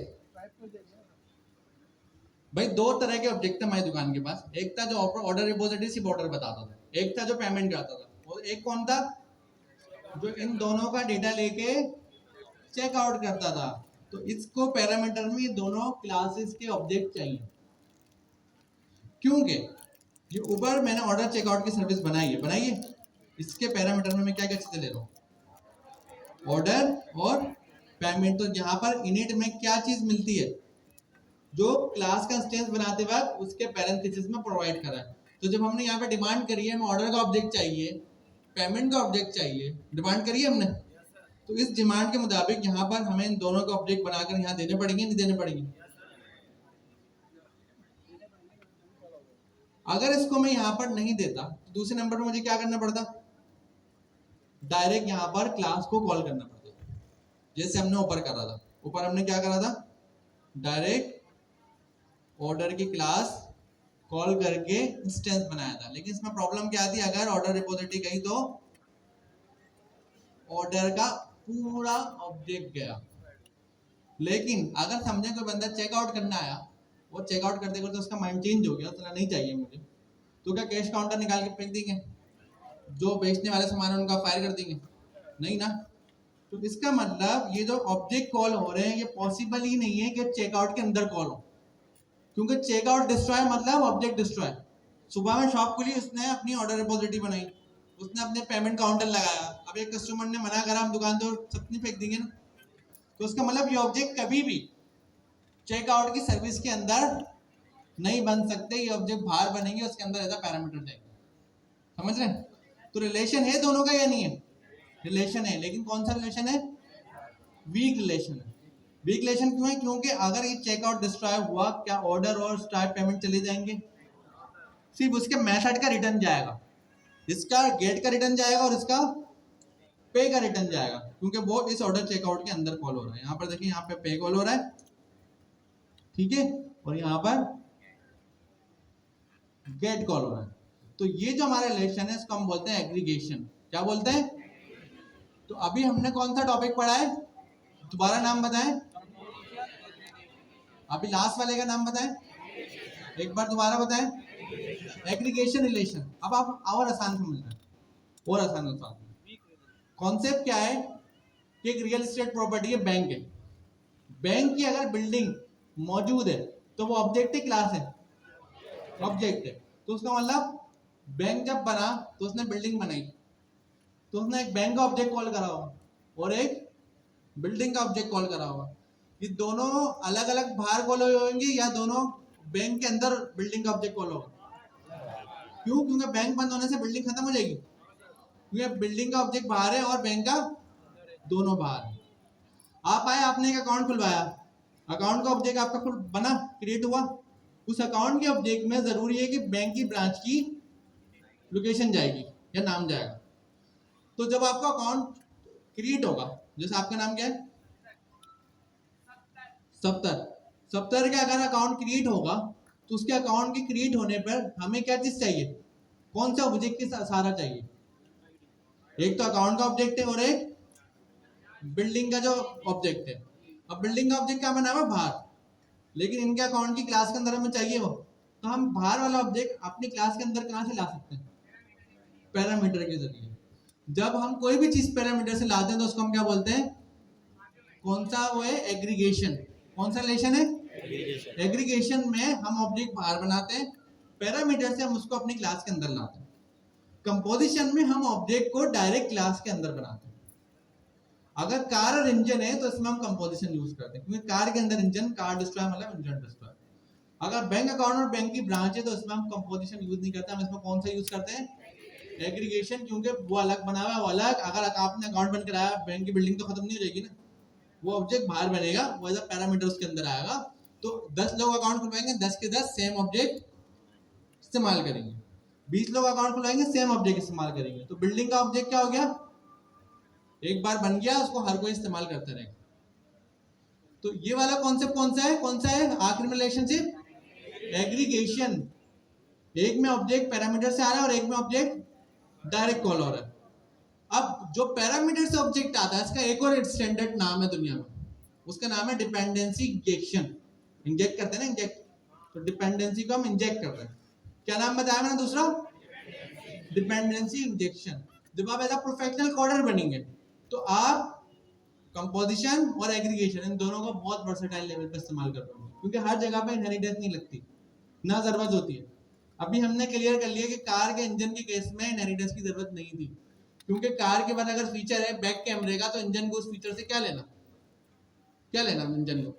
भाई दो तरह के ऑब्जेक्ट थे हमारी दुकान के पास। एक था जो ऑर्डर रिपोजिटरी सिर्फ ऑर्डर बताता था, एक था जो पेमेंट कराता था, और एक कौन था, जो इन दोनों का डेटा लेके चेकआउट करता था। तो इसको पैरामीटर में ये दोनों क्लासेस के ऑब्जेक्ट चाहिए, क्योंकि ये ऊपर मैंने ऑर्डर चेकआउट की सर्विस बनाई है, इसके पैरामीटर में मैं क्या क्या चीजें ले रहा हूँ, ऑर्डर और पेमेंट। तो यहाँ पर इनिट में क्या चीज मिलती है, जो क्लास का इंस्टेंस बनाते वक्त उसके पैरेंथेसिस में प्रोवाइड करा है। तो जब हमने यहाँ पे डिमांड करी है, हमें ऑर्डर का ऑब्जेक्ट चाहिए, पेमेंट का ऑब्जेक्ट चाहिए, डिमांड करी है हमने, तो इस डिमांड के मुताबिक यहाँ पर हमें इन दोनों का ऑब्जेक्ट बनाकर यहाँ देने पड़ेंगे, नहीं देने पड़ेंगे? अगर इसको मैं यहाँ पर नहीं देता तो दूसरे नंबर पर मुझे क्या करना पड़ता, डायरेक्ट यहाँ पर क्लास को कॉल करना पड़ता, जैसे हमने ऊपर करा था। ऊपर हमने क्या करा था, डायरेक्ट ऑर्डर की क्लास कॉल करके इंस्टेंस बनाया था। लेकिन इसमें प्रॉब्लम क्या थी, अगर ऑर्डर रिपोजिटरी गई तो ऑर्डर का पूरा ऑब्जेक्ट गया। लेकिन अगर समझे कोई बंदा चेकआउट करना आया, वो चेकआउट करते करते उसका माइंड चेंज हो गया, उसने नहीं चाहिए मुझे, तो क्या कैश काउंटर निकाल के फेंक देंगे? जो बेचने वाले सामान है उनका फायर कर देंगे? नहीं ना। तो इसका मतलब ये जो ऑब्जेक्ट कॉल हो रहे हैं, ये पॉसिबल ही नहीं है कि चेकआउट के अंदर कॉल हो, क्योंकि चेकआउट डिस्ट्रॉय मतलब ऑब्जेक्ट डिस्ट्रॉय। सुबह में शॉप खुली, उसने अपनी ऑर्डर रिपोजिटरी बनाई, उसने अपने पेमेंट काउंटर लगाया, अब एक कस्टमर ने मना करा, हम दुकान तो सबने फेंक देंगे ना। तो उसका मतलब ये ऑब्जेक्ट कभी भी चेकआउट की सर्विस के अंदर नहीं बन सकते, ये ऑब्जेक्ट बाहर बनेंगे, उसके अंदर ऐसा पैरामीटर जाएंगे। समझ रहे हैं? तो रिलेशन है दोनों का या नहीं है? रिलेशन है, लेकिन कौन सा रिलेशन है, वीक रिलेशन है। वीक रिलेशन क्यों है? क्योंकि अगर ये चेकआउट डिस्ट्रॉय हुआ, क्या ऑर्डर और स्टार्ट पेमेंट चले जाएंगे? सिर्फ उसके मेथड का रिटर्न जाएगा, इसका गेट का रिटर्न जाएगा और इसका पे का रिटर्न जाएगा, क्योंकि वो इस ऑर्डर चेकआउट के अंदर कॉल हो रहा है। यहाँ पर देखिए, यहाँ पे पे कॉल हो रहा है, ठीक है, और यहाँ पर गेट कॉल हो रहा है। तो ये जो हमारा रिलेशन है, इसको हम बोलते हैं एग्रीगेशन। क्या बोलते हैं? तो अभी हमने कौन सा टॉपिक पढ़ा है, दोबारा नाम बताएं, अभी लास्ट वाले का नाम बताएं, एक बार दोबारा बताएं, एग्रीगेशन रिलेशन। अब आप और आसान समझना, और आसान होता है। कॉन्सेप्ट क्या है कि एक रियल एस्टेट प्रॉपर्टी है, बैंक है, बैंक की अगर बिल्डिंग मौजूद है तो वो ऑब्जेक्ट है, क्लास है, ऑब्जेक्ट है। तो उसका मतलब बैंक जब बना तो उसने बिल्डिंग बनाई, तो उसने एक बैंक का ऑब्जेक्ट कॉल करा होगा और एक बिल्डिंग का ऑब्जेक्ट कॉल करा होगा। ये दोनों अलग अलग बाहर कॉल होंगे या दोनों बैंक के अंदर बिल्डिंग का ऑब्जेक्ट कॉल होगा? क्यों? क्योंकि बैंक बंद होने से बिल्डिंग खत्म हो जाएगी, क्योंकि बिल्डिंग का ऑब्जेक्ट बाहर है और बैंक का दोनों बाहर है। आप आए, आपने एक अकाउंट खुलवाया, अकाउंट का ऑब्जेक्ट आपका खुद बना, क्रिएट हुआ, उस अकाउंट के ऑब्जेक्ट में जरूरी है कि बैंक की ब्रांच की लोकेशन जाएगी या नाम जाएगा। तो जब आपका अकाउंट क्रिएट होगा, जैसे आपका नाम क्या है, सप्तर, सप्तर का अगर अकाउंट क्रिएट होगा तो उसके अकाउंट के क्रिएट होने पर हमें क्या चीज चाहिए, कौन सा ऑब्जेक्ट के सहारा चाहिए? एक तो अकाउंट का ऑब्जेक्ट है और एक बिल्डिंग का जो ऑब्जेक्ट है। अब बिल्डिंग का ऑब्जेक्ट क्या बना हुआ बाहर, लेकिन इनके अकाउंट की क्लास के अंदर हमें चाहिए वो, तो हम बाहर वाला ऑब्जेक्ट अपनी क्लास के अंदर कहां से ला सकते हैं? पैरामीटर के जरिए। जब हम कोई भी चीज पैरामीटर से लाते हैं तो उसको हम क्या बोलते हैं, कौन सा वो है, एग्रीगेशन। कौन सा रिलेशन है, एग्रीगेशन में हम ऑब्जेक्ट बाहर बनाते हैं, पैरामीटर से हम उसको अपनी क्लास के अंदर लाते हैं। कंपोजिशन में हम ऑब्जेक्ट को डायरेक्ट क्लास के अंदर बनाते हैं। अगर कार और इंजन है तो इसमें हम कंपोजिशन यूज करते हैं, क्योंकि कार के अंदर इंजन, कार डिस्ट्रॉय मतलब इंजन डिस्ट्रॉय। अगर बैंक अकाउंट और बैंक की ब्रांच है तो इसमें हम कंपोजिशन यूज नहीं करते, हम इसमें कौन सा यूज करते हैं, एग्रीगेशन, क्योंकि वो अलग बना हुआ है, वो अलग। अगर आपने अकाउंट बंद कराया, बैंक की बिल्डिंग तो खत्म नहीं हो जाएगी ना, वो ऑब्जेक्ट बाहर बनेगा, वो एज अ पैरामीटर उसके अंदर आएगा। तो 10 लोग अकाउंट खुलवाएंगे, 10 के 10 सेम ऑब्जेक्ट इस्तेमाल करेंगे। 20 लोग अकाउंट खुलवाएंगे, सेम ऑब्जेक्ट इस्तेमाल करेंगे। तो बिल्डिंग का ऑब्जेक्ट क्या हो गया, एक बार बन गया, उसको हर कोई इस्तेमाल करता रहेगा। तो ये वाला कॉन्सेप्ट कौन सा है आखिर में रिलेशनशिप, एग्रीगेशन। एक में ऑब्जेक्ट पैरामीटर से आ रहा है और एक में ऑब्जेक्ट डायरेक्ट कॉल हो रहा है। अब जो पैरामीटर से ऑब्जेक्ट आता है, इसका एक और स्टैंडर्ड नाम है दुनिया में, उसका नाम है डिपेंडेंसी इंजेक्शन। इंजेक्ट करते हैं ना, इंजेक्ट, तो डिपेंडेंसी को हम इंजेक्ट करते हैं। क्या नाम बताया मैंने दूसरा, डिपेंडेंसी इंजेक्शन। जब आप एज प्रोफेशनल कोडर बनेंगे तो आप कंपोजिशन और एग्रीगेशन इन दोनों को बहुत वर्सेटाइल लेवल पे इस्तेमाल कर पाओगे, क्योंकि हर जगह पे इनहेरिटेंस नहीं लगती, ना जरूरत होती है। अभी हमने क्लियर कर लिया कि कार के इंजन के केस में इनहेरिटेंस की जरूरत नहीं थी, क्योंकि कार के बाद अगर फीचर है बैक कैमरे का, तो इंजन को उस फीचर से क्या लेना, क्या लेना इंजन को।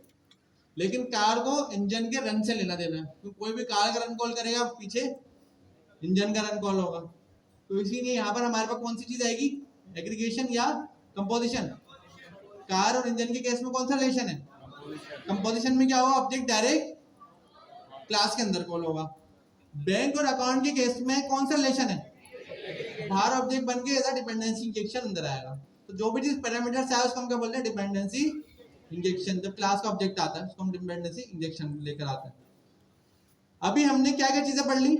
लेकिन कार को इंजन के रन से लेना देना है, तो कोई भी कार का रन कॉल करेगा, पीछे इंजन का रन कॉल होगा। तो इसीलिए यहाँ पर हमारे पास कौन सी चीज आएगी, एग्रीगेशन या कंपोजिशन। कार और इंजन के केस में कौन सा रिलेशन है, कंपोजिशन में क्या होगा, ऑब्जेक्ट डायरेक्ट क्लास के अंदर कॉल होगा। बैंक और अकाउंट के केस में कौन सा रिलेशन है, बाहर ऑब्जेक्ट बन के डिपेंडेंसी इंजेक्शन अंदर आएगा। तो जो भी चीज पैरामीटर से आए उसको हम क्या बोलते हैं, डिपेंडेंसी इंजेक्शन। जब क्लास का ऑब्जेक्ट आता है उसको हम डिपेंडेंसी इंजेक्शन लेकर आते हैं। अभी हमने क्या क्या चीजें पढ़ ली,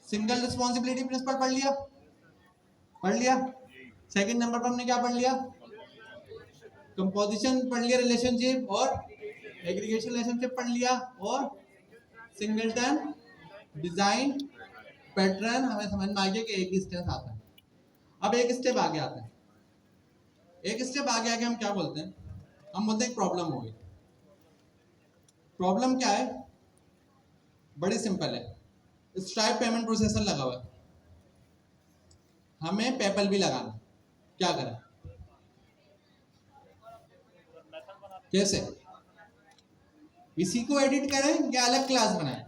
सिंगल रिस्पॉन्सिबिलिटी प्रिंसिपल पढ़ लिया। सेकंड नंबर पर हमने क्या पढ़ लिया, कंपोजिशन पढ़ लिया, रिलेशनशिप और एग्रीगेशन रिलेशनशिप पढ़ लिया, और सिंगलटन डिजाइन पैटर्न हमें समझ में आ गया कि एक ही स्टेप आता है। अब एक स्टेप आगे आता है, एक स्टेप आगे आगे हम क्या बोलते हैं, हम बोलते हैं एक प्रॉब्लम हो गई। प्रॉब्लम क्या है, बड़ी सिंपल है, स्ट्राइप पेमेंट प्रोसेसर लगा हुआ है, हमें पेपल भी लगाना, क्या करें, कैसे, इसी को एडिट करें या अलग क्लास बनाएं।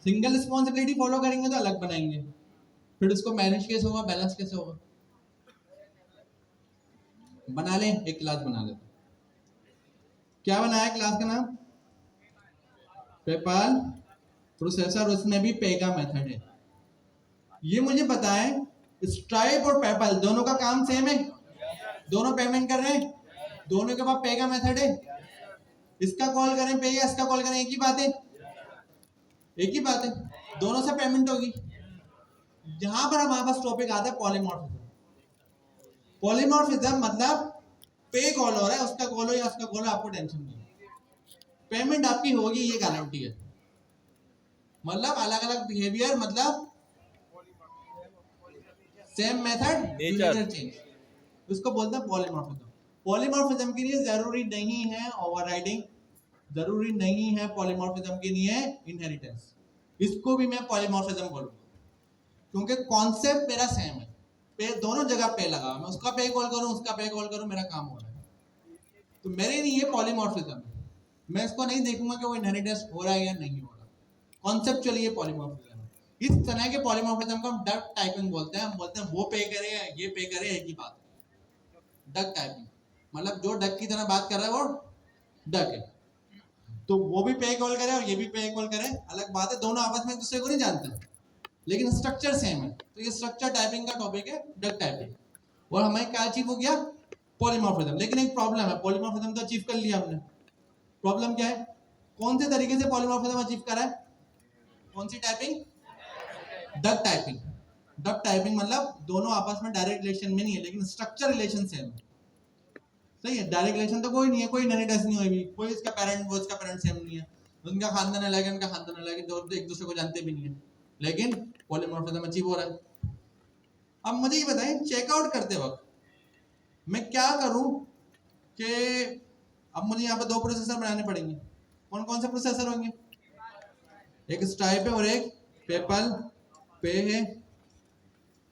सिंगल रिस्पॉन्सिबिलिटी फॉलो करेंगे तो अलग बनाएंगे, फिर उसको मैनेज कैसे होगा, बैलेंस कैसे होगा। बना लें, एक क्लास बना लेते। क्या बनाया क्लास का नाम, पेपाल प्रोसेसर, उसमें भी पे का मेथड है। ये मुझे बताएं, स्ट्राइप और पेपाल दोनों का काम सेम है, दोनों पेमेंट कर रहे हैं, दोनों के पास पे का मेथड है। इसका कॉल करें पे या इसका कॉल करें, एक ही बात है, एक ही बात है, दोनों से पेमेंट होगी। यहां पर हमारे पास टॉपिक आता है पॉलीमॉर्फिज्म। पॉलीमॉर्फिज्म मतलब पे कॉल हो रहा है, उसका कॉल हो या उसका कॉल हो, आपको टेंशन नहीं, पेमेंट आपकी होगी, ये गारंटी है। मतलब अलग अलग बिहेवियर, मतलब सेम मेथड नेचर चेंज, उसको बोलते हैं पॉलीमॉर्फिज्म। पॉलीमॉर्फिज्म के लिए जरूरी नहीं है ओवरराइडिंग, जरूरी नहीं है पॉलीमॉर्फिज्म के लिए इनहेरिटेंस। इसको भी मैं पॉलीमॉर्फिज्म बोलूंगा, क्योंकि कॉन्सेप्ट मेरा सेम है, पे दोनों जगह पे लगा, मैं उसका पे कॉल करूं, उसका पे कॉल करूं, मेरा काम हो रहा है। तो मेरे लिए पॉलीमॉर्फिज्म, मैं इसको नहीं देखूंगा कि वो इनहेरिटेंस हो रहा है या नहीं हो रहा, कॉन्सेप्चुअली ये पॉलीमॉर्फिज्म है। इस तरह के पॉलीमॉर्फिज्म को हम डक टाइपिंग बोलते हैं। हम बोलते हैं वो पे करे ये पे करे, एक ही बात है, डक टाइपिंग। मतलब जो डक की तरह बात कर रहा है वो डक है, तो वो भी पे कॉल करे और ये भी पे कॉल करे, अलग बात है, दोनों आपस में एक दूसरे को नहीं जानते, लेकिन स्ट्रक्चर सेम है। तो ये स्ट्रक्चर टाइपिंग का टॉपिक है, डक टाइपिंग। और हमें क्या अचीव हो गया, पॉलीमॉर्फिज्म। लेकिन एक प्रॉब्लम है, पॉलीमॉर्फिज्म तो अचीव कर लिया हमने, प्रॉब्लम क्या है, कौन से तरीके से पॉलीमॉर्फिज्म अचीव करा है, कौन सी typing, duck typing. Duck typing मतलब दोनों आपस में डायरेक्ट रिलेशन में नहीं है, लेकिन स्ट्रक्चर रिलेशन सेम है। सही है, डायरेक्ट रिलेशन तो कोई नहीं है, कोई इनहेरिटेंस नहीं हुई, कोई इसका पेरेंट वो इसका पेरेंट सेम नहीं है, उनका खानदान अलग है, उनका खानदान अलग है, जो एक दूसरे को जानते भी नहीं है, लेकिन पॉलीमॉर्फिज्म अचीव हो रहा है। अब मुझे ये बताएं, चेकआउट करते वक्त मैं क्या करूं कि अब मुझे यहाँ पे दो प्रोसेसर बनाने पड़ेंगे। कौन कौन से प्रोसेसर होंगे? एक स्ट्राइप है और एक पेपल पे है।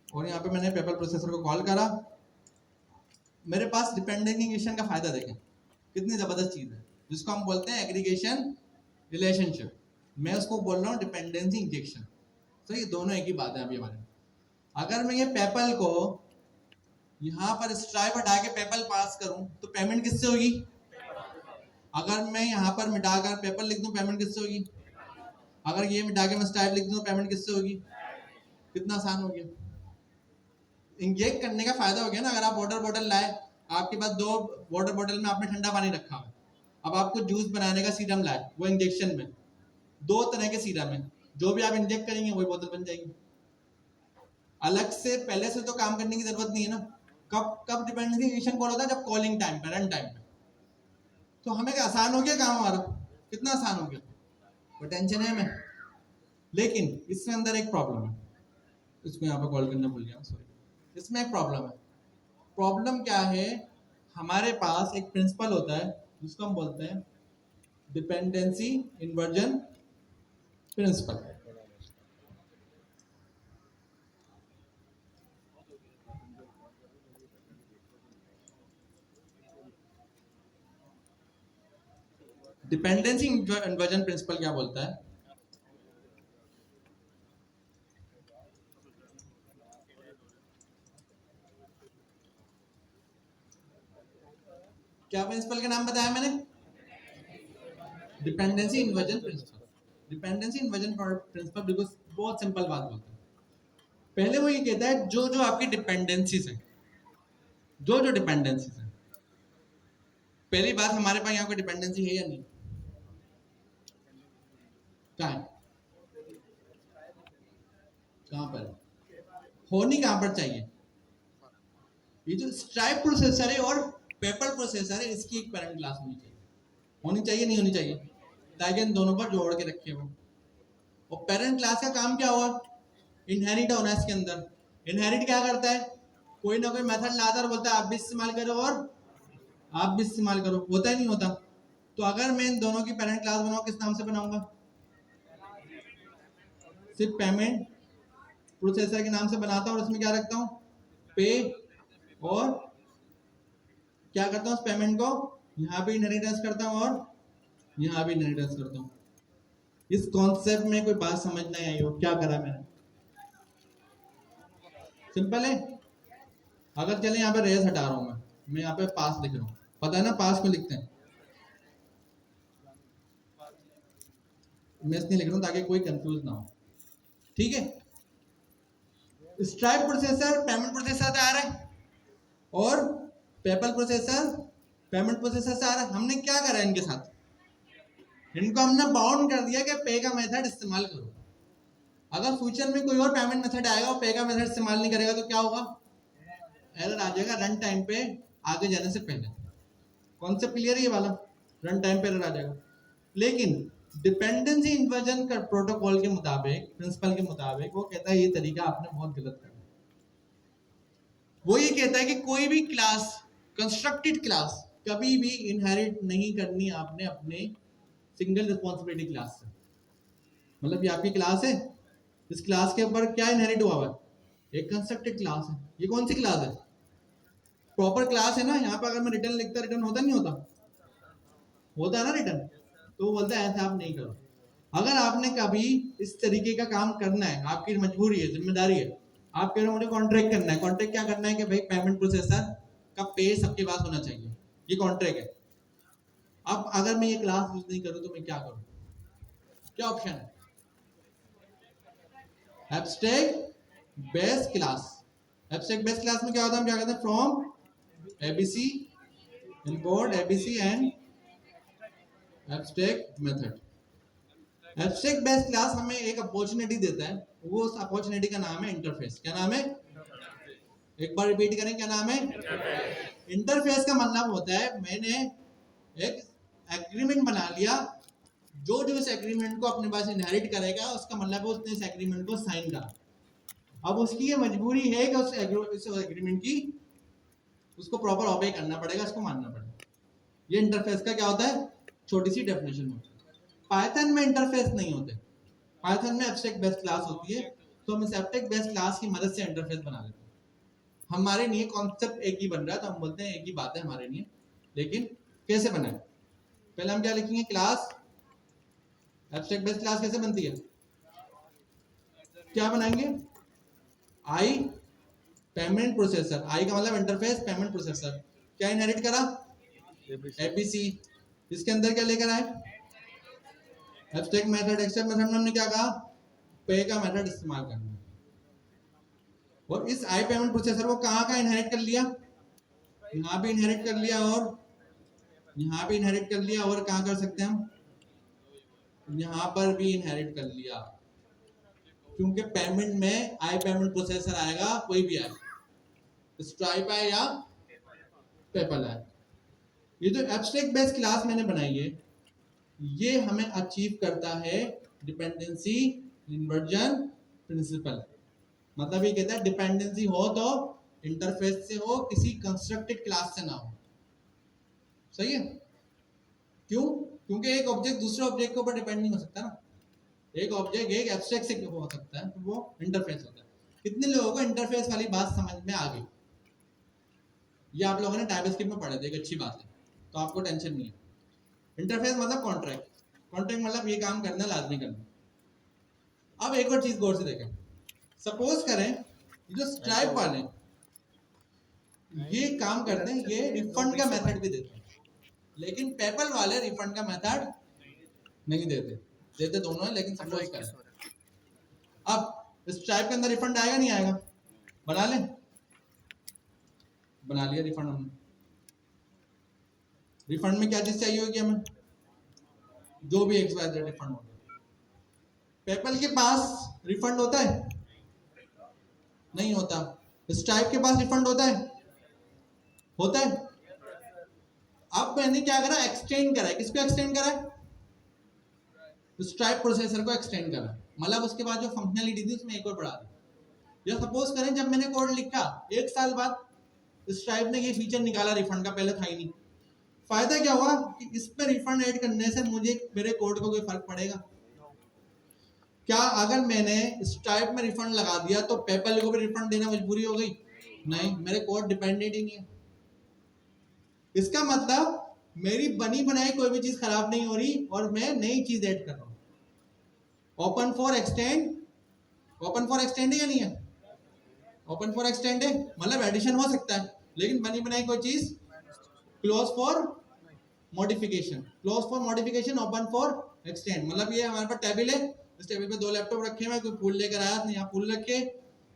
और यहाँ पे मैंने पेपल प्रोसेसर को कॉल करा। मेरे पास डिपेंडेंसी इंजेक्शन का फायदा देखें कितनी जबरदस्त चीज है, जिसको हम बोलते हैं एग्रीगेशन रिलेशनशिप। मैं उसको बोल रहा हूँ डिपेंडेंसी इंजेक्शन। तो ये दोनों एक ही बात है अभी हमारे। अगर मैं ये पेपल को यहाँ पर स्ट्राइप हटा के पेपल पास करूं तो पेमेंट किससे होगी? अगर मैं यहाँ पर मिटाकर पेपल लिख दूं पेमेंट किससे होगी? अगर ये मिटा के मैं स्ट्राइप लिख दूं तो पेमेंट किससे होगी? कितना आसान हो गया। इंजेक्ट करने का फायदा हो गया ना। अगर आप वाटर बॉटल लाए, आपके पास दो वाटर बॉटल में आपने ठंडा पानी रखा है, अब आपको जूस बनाने का सीरम लाए, वो इंजेक्शन में दो तरह के सीरम है, जो भी आप इंजेक्ट करेंगे वही बोतल बन जाएगी। अलग से पहले से तो काम करने की जरूरत नहीं है ना। कब कब डिपेंडेंसी इंजेक्शन कॉल होता है? जब कॉलिंग टाइम पे, रन टाइम पे। तो हमें आसान हो गया काम हमारा, कितना आसान हो गया, कोई टेंशन है हमें। लेकिन इसके अंदर एक प्रॉब्लम है, इसको यहाँ पे कॉल करना भूल गया, सॉरी। इसमें एक प्रॉब्लम है। प्रॉब्लम क्या है? हमारे पास एक प्रिंसिपल होता है जिसको हम बोलते हैं dependency inversion principle. Dependency inversion principle क्या बोलता है? क्या प्रिंसिपल का नाम बताया मैंने? Dependency inversion principle. Dependency inversion principle बिल्कुल बहुत सिंपल बात बोलता है। पहले वो ये कहता है जो जो आपकी डिपेंडेंसीज है, जो जो डिपेंडेंसीज है। पहली बात, हमारे पास यहाँ कोई डिपेंडेंसी है या नहीं? कहाँ है? कहाँ पर होनी, कहाँ पर चाहिए? ये जो स्ट्राइप प्रोसेसर है और पेपर प्रोसेसर है, इसकी एक पेरेंट क्लास होनी चाहिए। होनी चाहिए, नहीं होनी चाहिए? ताकि इन दोनों पर जोड़ के रखे वो। और पेरेंट क्लास का काम क्या हुआ? इनहेरिट होना है इसके अंदर। इनहेरिट क्या करता है? कोई ना कोई मेथड लाता है और बोलता है आप भी इस्तेमाल करो और आप भी इस्तेमाल करो। होता ही नहीं होता। तो अगर मैं इन दोनों की पेरेंट क्लास बनाऊं, किस नाम से बनाऊंगा? सिर्फ पेमेंट प्रोसेसर के नाम से बनाता हूं और इसमें क्या रखता हूं? पे। और क्या करता हूं? उस पेमेंट को यहाँ भी इनहेरिटेंस करता हूं और यहाँ भी इनहेरिटेंस करता हूं। इस कॉन्सेप्ट में कोई बात समझ नहीं आई हो? क्या करा मैंने? सिंपल है। अगर चले यहाँ पे रेस हटा रहा हूं मैं यहाँ पे पास लिख रहा हूं। पता है ना पास को लिखते हैं? मैं इसलिए लिख रहा हूं ताकि कोई कंफ्यूज ना हो। ठीक है। स्ट्राइप प्रोसेसर पेमेंट प्रोसेसर से आ रहा है और पेपल प्रोसेसर पेमेंट प्रोसेसर से आ रहा है। हमने क्या करा इनके साथ? इनको हमने बाउंड कर दिया कि पे का मेथड इस्तेमाल करो। अगर फ्यूचर में कोई और पेमेंट मेथड आएगा और पे का मेथड इस्तेमाल नहीं करेगा तो क्या होगा? एरर आ जाएगा रन टाइम पे आगे जाने से पहले। कॉन्सेप्ट क्लियर है ये वाला? रन टाइम पे एरर आ जाएगा। लेकिन डिपेंडेंसी इन्वर्जन का प्रोटोकॉल के मुताबिक, प्रिंसिपल के मुताबिक, वो कहता है ये तरीका आपने बहुत गलत करा। वो ये कहता है कि कोई भी क्लास, कंस्ट्रक्टेड क्लास, कभी भी इनहेरिट नहीं करनी आपने अपने सिंगल रिस्पॉन्सिबिलिटी क्लास से। मतलब ये आपकी क्लास है, इस क्लास के ऊपर क्या इनहेरिट हुआ है? एक कंस्ट्रक्टेड क्लास है। ये कौन सी क्लास है? प्रॉपर क्लास है ना। यहाँ पर अगर मैं रिटर्न लिखता, रिटर्न होता नहीं होता? होता है ना रिटर्न। तो वो बोलता है ऐसा आप नहीं करो। अगर आपने कभी इस तरीके का काम करना है, आपकी मजबूरी है, जिम्मेदारी है, आप कह रहे हो मुझे कॉन्ट्रैक्ट करना है। कॉन्ट्रैक्ट क्या करना है कि भाई पेमेंट प्रोसेसर का पे सबके पास होना चाहिए, ये कॉन्ट्रैक्ट है। अब अगर मैं ये क्लास यूज नहीं करूं तो मैं क्या करूं? क्या ऑप्शन है? Abstract base class. Abstract base class में क्या होता है? हम क्या कहते हैं? From ABC import ABC and abstract method. Abstract base class हमें एक अपॉर्चुनिटी देता है। वो उस अपॉर्चुनिटी का नाम है इंटरफेस। क्या नाम है? एक बार रिपीट करें, क्या नाम है? इंटरफेस का मतलब होता है मैंने एक एग्रीमेंट बना लिया, जो जो इस एग्रीमेंट को अपने पास इनहेरिट करेगा उसका मतलब उसने इस एग्रीमेंट को साइन करा। अब उसकी ये मजबूरी है कि उस एग्रीमेंट की उसको प्रॉपर ऑबे करना पड़ेगा, उसको मानना पड़ेगा। ये इंटरफेस का क्या होता है, छोटी सी डेफिनेशन होती है। पाइथन में इंटरफेस नहीं होते, पाइथन में एब्स्ट्रैक्ट बेस क्लास होती है, तो हम इस एब्स्ट्रैक्ट बेस क्लास की मदद से इंटरफेस बना लेते हैं। हमारे लिए कॉन्सेप्ट एक ही बन रहा है, तो हम बोलते हैं एक ही बात है हमारे लिए, लेकिन कैसे बनाए? पहले हम क्या लिखेंगे, क्लास, एब्स्ट्रैक्ट बेस क्लास कैसे बनती है, क्या बनाएंगे, आई पेमेंट प्रोसेसर, आई का मतलब इंटरफेस, पेमेंट प्रोसेसर, क्या इनहेरिट करा, एबीसी। इसके अंदर क्या लेकर आए, एब्स्ट्रैक्ट मेथड। एक्सेप्ट मेथड में हमने क्या कहा, पे का मेथड इस्तेमाल करना है। और इस आई पेमेंट प्रोसेसर को कहाँ का इनहेरिट कर लिया, यहाँ भी इनहेरिट कर लिया, और यहाँ भी इनहेरिट कर लिया, और कहाँ कर सकते हैं हम, यहाँ पर भी इनहेरिट कर लिया, क्योंकि पेमेंट में आई पेमेंट प्रोसेसर आएगा, कोई भी आए, स्ट्राइप आए या पेपल आए। ये जो एब्स्ट्रैक्ट बेस क्लास मैंने बनाई है, ये हमें अचीव करता है डिपेंडेंसी इन्वर्जन प्रिंसिपल। मतलब ये कहता है डिपेंडेंसी हो तो इंटरफेस से हो, किसी कंस्ट्रक्टेड क्लास से ना हो। सही है? क्यों? क्योंकि एक ऑब्जेक्ट दूसरे ऑब्जेक्ट के ऊपर डिपेंड नहीं हो सकता ना। एक ऑब्जेक्ट एक एब्स्ट्रैक्ट से हो सकता है, तो वो इंटरफेस होता है। कितने लोगों को इंटरफेस वाली बात समझ में आ गई? ये आप लोगों ने टाइपस्क्रिप्ट में पढ़े थे, एक अच्छी बात है, तो आपको टेंशन नहीं है। इंटरफेस मतलब कॉन्ट्रैक्ट, कॉन्ट्रैक्ट मतलब ये काम करना, लाजमी करना। अब एक और चीज गौर से देखें, सपोज करें ये जो स्ट्राइप वाले ये काम करते हैं, ये रिफंड का मेथड भी देते हैं, लेकिन पेपल वाले रिफंड का मेथड नहीं देते, देते दोनों है, लेकिन सपोज करें अब स्ट्राइप के अंदर रिफंड आएगा नहीं आएगा, बना लें, बना लिया रिफंड हमने। रिफंड में क्या चीज चाहिए होगी हमें, जो भी एक्स वाई जेड रिफंड होगा। पेपल के पास रिफंड होता है, नहीं होता। स्ट्राइप के पास रिफंड होता है, होता है। अब मैंने क्या करा, एक्सटेंड करा है, किसको एक्सटेंड करा है, स्ट्राइप प्रोसेसर को एक्सटेंड करा, मतलब उसके बाद जो फंक्शनलिटी थी उसमें एक और बढ़ा दी। या सपोज करें जब मैंने कोड लिखा, एक साल बाद स्ट्राइप ने ये फीचर निकाला रिफंड का, पहले था ही नहीं। फायदा क्या हुआ कि इस पे रिफंड ऐड करने से मुझे मेरे कोड को कोई फर्क पड़ेगा क्या? अगर मैंने स्ट्राइप में रिफंड लगा दिया तो पेपल को भी रिफंड देना मजबूरी हो गई? नहीं, मेरे कोड डिपेंडेंट ही नहीं है। इसका मतलब मेरी बनी बनाई कोई भी चीज खराब नहीं हो रही, और मैं नई चीज ऐड कर रहा हूं। Open for extend, open for extend है या नहीं है? ओपन फॉर एक्सटेंड है, मतलब एडिशन हो सकता है, लेकिन बनी बनाई कोई चीज close for modification, close for modification, open for extend. मतलब ये हमारे पास टेबल है, इस टेबल पे 2 लैपटॉप रखे हुए, कोई पूल लेकर आया यहाँ पूल रखे,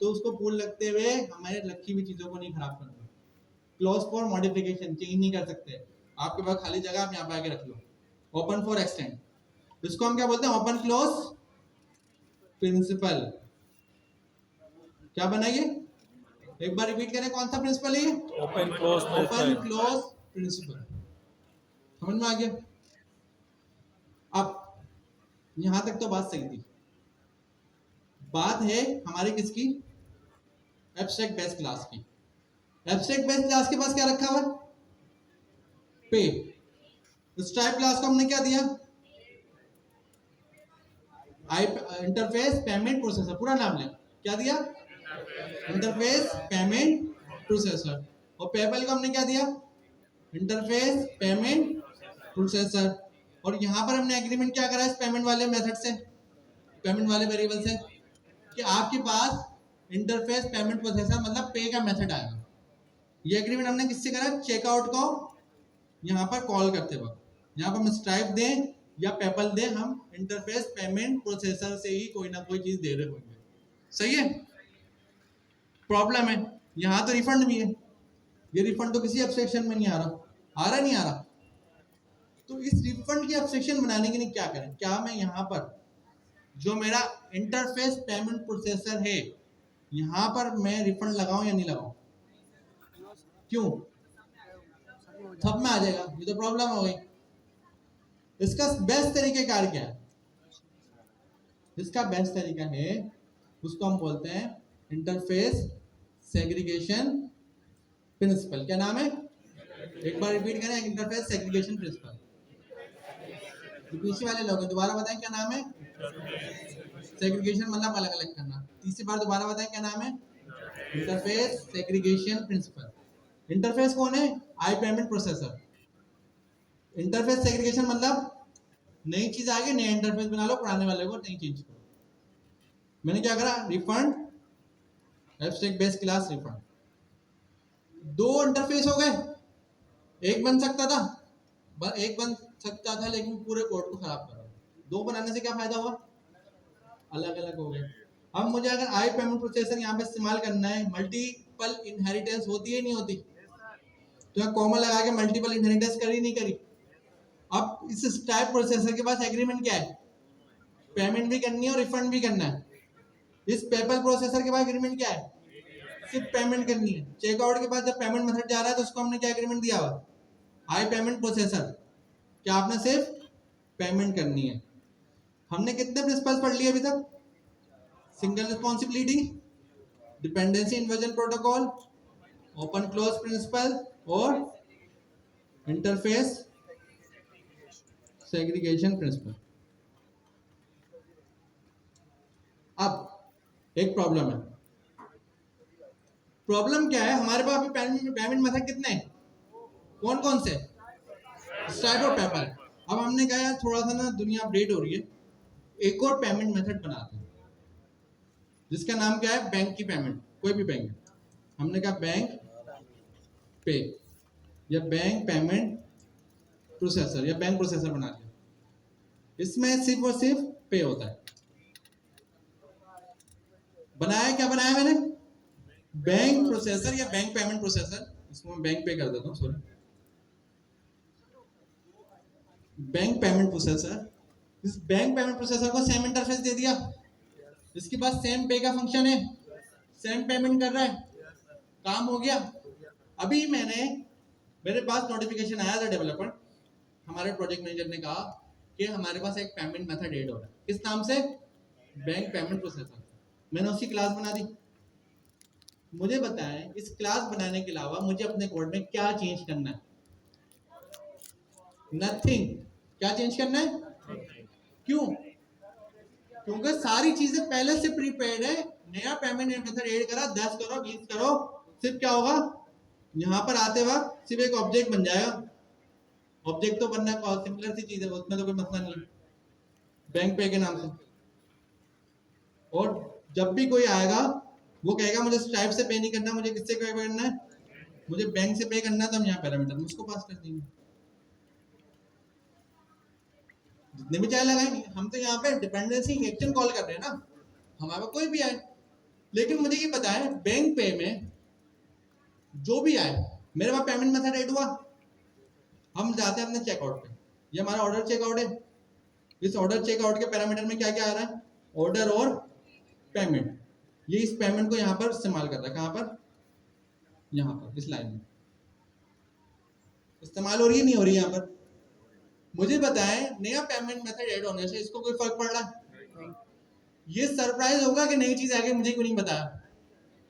तो उसको पूल रखते हुए हमारे रखी हुई चीजों को नहीं खराब करना। क्लोज फॉर मॉडिफिकेशन, चेंज नहीं कर सकते, आपके पास खाली जगह आप यहाँ पे आके रख लो। ओपन फॉर एक्सटेंड, इसको हम क्या बोलते हैं, ओपन क्लोज प्रिंसिपल। क्या बनाइए, एक बार रिपीट करें, कौन सा प्रिंसिपल है? Open close open close principle. समझ में आ गया? अब यहां तक तो बात सही थी। बात है हमारी किसकी, एब्स्ट्रैक्ट बेस क्लास की। एब्स्ट्रैक्ट बेस क्लास के पास क्या रखा हुआ, पे। स्ट्राइप क्लास को हमने क्या दिया, आई इंटरफेस पेमेंट प्रोसेसर, पूरा नाम लें, क्या दिया, इंटरफेस पेमेंट प्रोसेसर। और पेपल को हमने क्या दिया, इंटरफेस पेमेंट प्रोसेसर। और यहां पर हमने एग्रीमेंट क्या करा इस पेमेंट वाले मेथड से, पेमेंट वाले वेरिएबल से, कि आपके पास इंटरफेस पेमेंट प्रोसेसर मतलब पे का मेथड आएगा। ये एग्रीमेंट हमने किससे करा, चेकआउट को यहाँ पर कॉल करते वक्त, यहाँ पर हम स्ट्राइप दें या पेपल दें, हम इंटरफेस पेमेंट प्रोसेसर से ही कोई ना कोई चीज दे रहे होंगे। सही है? प्रॉब्लम है, यहाँ तो रिफंड भी है, ये रिफंड तो किसी एब्स्ट्रैक्शन में नहीं आ रहा नहीं आ रहा। तो इस रिफंड की एब्स्ट्रैक्शन बनाने के लिए क्या करें, क्या मैं यहाँ पर जो मेरा इंटरफेस पेमेंट प्रोसेसर है, यहाँ पर मैं रिफंड लगाऊं या नहीं लगाऊं? क्यों? सब में आ जाएगा, ये तो प्रॉब्लम हो गई। इसका बेस्ट तरीकेकार क्या है? इसका बेस्ट तरीका है, उसको हम बोलते हैं इंटरफेस सेग्रीगेशन प्रिंसिपल। क्या नाम है? एक बार रिपीट करें, इंटरफेस सेग्रीगेशन प्रिंसिपल। पीछे वाले लोग हैं, दोबारा बताएं क्या नाम है? सेग्रीगेशन मतलब अलग अलग करना। तीसरी बार दोबारा बताएं क्या नाम है? Interface segregation principal. इंटरफेस कौन है? आई पेमेंट प्रोसेसर। इंटरफेस सेग्रीगेशन मतलब नई चीज आ गई, नया इंटरफेस बना लो, पुराने वाले को नहीं चेंज करो। मैंने क्या करा? Refund abstract base class refund. दो इंटरफेस हो गए। एक बन सकता था, एक बन सकता था लेकिन पूरे कोड को खराब कर रहा। दो बनाने से क्या फायदा हुआ? अलग अलग हो गए। अब मुझे अगर आई पेमेंट प्रोसेसर यहाँ पे इस्तेमाल करना है, मल्टीपल इनहेरिटेंस होती है नहीं होती? तो मैं कॉमा लगा के मल्टीपल इनहेरिटेंस करी नहीं करी? अब इस टाइप प्रोसेसर के पास एग्रीमेंट क्या है? पेमेंट भी करनी है और रिफंड भी करना है। इस पेपल प्रोसेसर के पास एग्रीमेंट क्या है? सिर्फ पेमेंट करनी है। चेकआउट के पास जब पेमेंट मेथड जा रहा है तो उसको हमने क्या एग्रीमेंट दिया हुआ? आई पेमेंट प्रोसेसर। क्या आपने सिर्फ पेमेंट करनी है। हमने कितने प्रिंसिपल्स पढ़ लिए अभी तक? Single responsibility, dependency inversion protocol, open close principle और इंटरफेस सेग्रीगेशन प्रिंसिपल। अब एक प्रॉब्लम है। प्रॉब्लम क्या है? हमारे पास पेमेंट मेथड कितने हैं? कौन कौन से? स्ट्राइप और पेपल। अब हमने कहा यार थोड़ा सा ना दुनिया अपडेट हो रही है, एक और पेमेंट मेथड बनाते हैं जिसका नाम क्या है? बैंक की पेमेंट। कोई भी बैंक, हमने कहा बैंक पे या बैंक पेमेंट प्रोसेसर या बैंक प्रोसेसर बना लिया। इसमें सिर्फ और सिर्फ पे होता है। बनाया क्या? बनाया मैंने बैंक प्रोसेसर या बैंक पेमेंट प्रोसेसर। इसको मैं बैंक पे कर देता हूँ, सॉरी, बैंक पेमेंट प्रोसेसर। इस बैंक पेमेंट प्रोसेसर को सेम इंटरफेस दे दिया। इसके पास सेम पे का फंक्शन है, सेम पेमेंट कर रहा है, काम हो गया। अभी मेरे पास नोटिफिकेशन आया था डेवलपर, हमारे प्रोजेक्ट मैनेजर ने कहा कि हमारे पास एक पेमेंट मेथड ऐड हो रहा है। किस नाम से? Bank payment processor. मैंने उसकी क्लास बना दी। मुझे बताएं इस क्लास बनाने के अलावा मुझे अपने कोड में क्या चेंज करना है? नथिंग। क्या चेंज करना है? क्यों? क्योंकि सारी चीजें पहले से प्रीपेड है। नया पेमेंट मेथड ऐड करा, 10 करो 20 करो, सिर्फ क्या होगा? यहाँ पर आते वक्त सिर्फ एक ऑब्जेक्ट बन जाएगा। ऑब्जेक्ट तो बनना सिमिलर सी चीज है, उसमें तो कोई मसला नहीं है बैंक पे के नाम से। और जब भी कोई आएगा वो कहेगा मुझे स्ट्राइप से पे नहीं करना, मुझे किससे पे करना है? मुझे बैंक से पे करना है। तो हम यहाँ पैरामीटर उसको पास कर देंगे, जितने भी चाहे लगाएंगे। हम तो यहाँ पे डिपेंडेंसी एक्शन कॉल कर रहे हैं ना, हमारे पास कोई भी आए। लेकिन मुझे ये पता है बैंक पे में जो भी आए, मेरे पास पेमेंट मेथड ऐड हुआ, हम जाते हैं अपने चेकआउट पे। ये हमारा ऑर्डर चेकआउट है। इस ऑर्डर चेकआउट के पैरामीटर में क्या क्या आ रहा है? ऑर्डर और पेमेंट। ये इस पेमेंट को यहाँ पर इस्तेमाल कर रहा है। कहाँ पर? यहाँ पर इस लाइन में इस्तेमाल हो रही है, नहीं हो रही है यहाँ पर? मुझे बताएं नया पेमेंट मेथड ऐड होने से इसको कोई फर्क पड़ रहा है? ये सरप्राइज होगा कि नई चीज आगे मुझे क्यों नहीं बताया?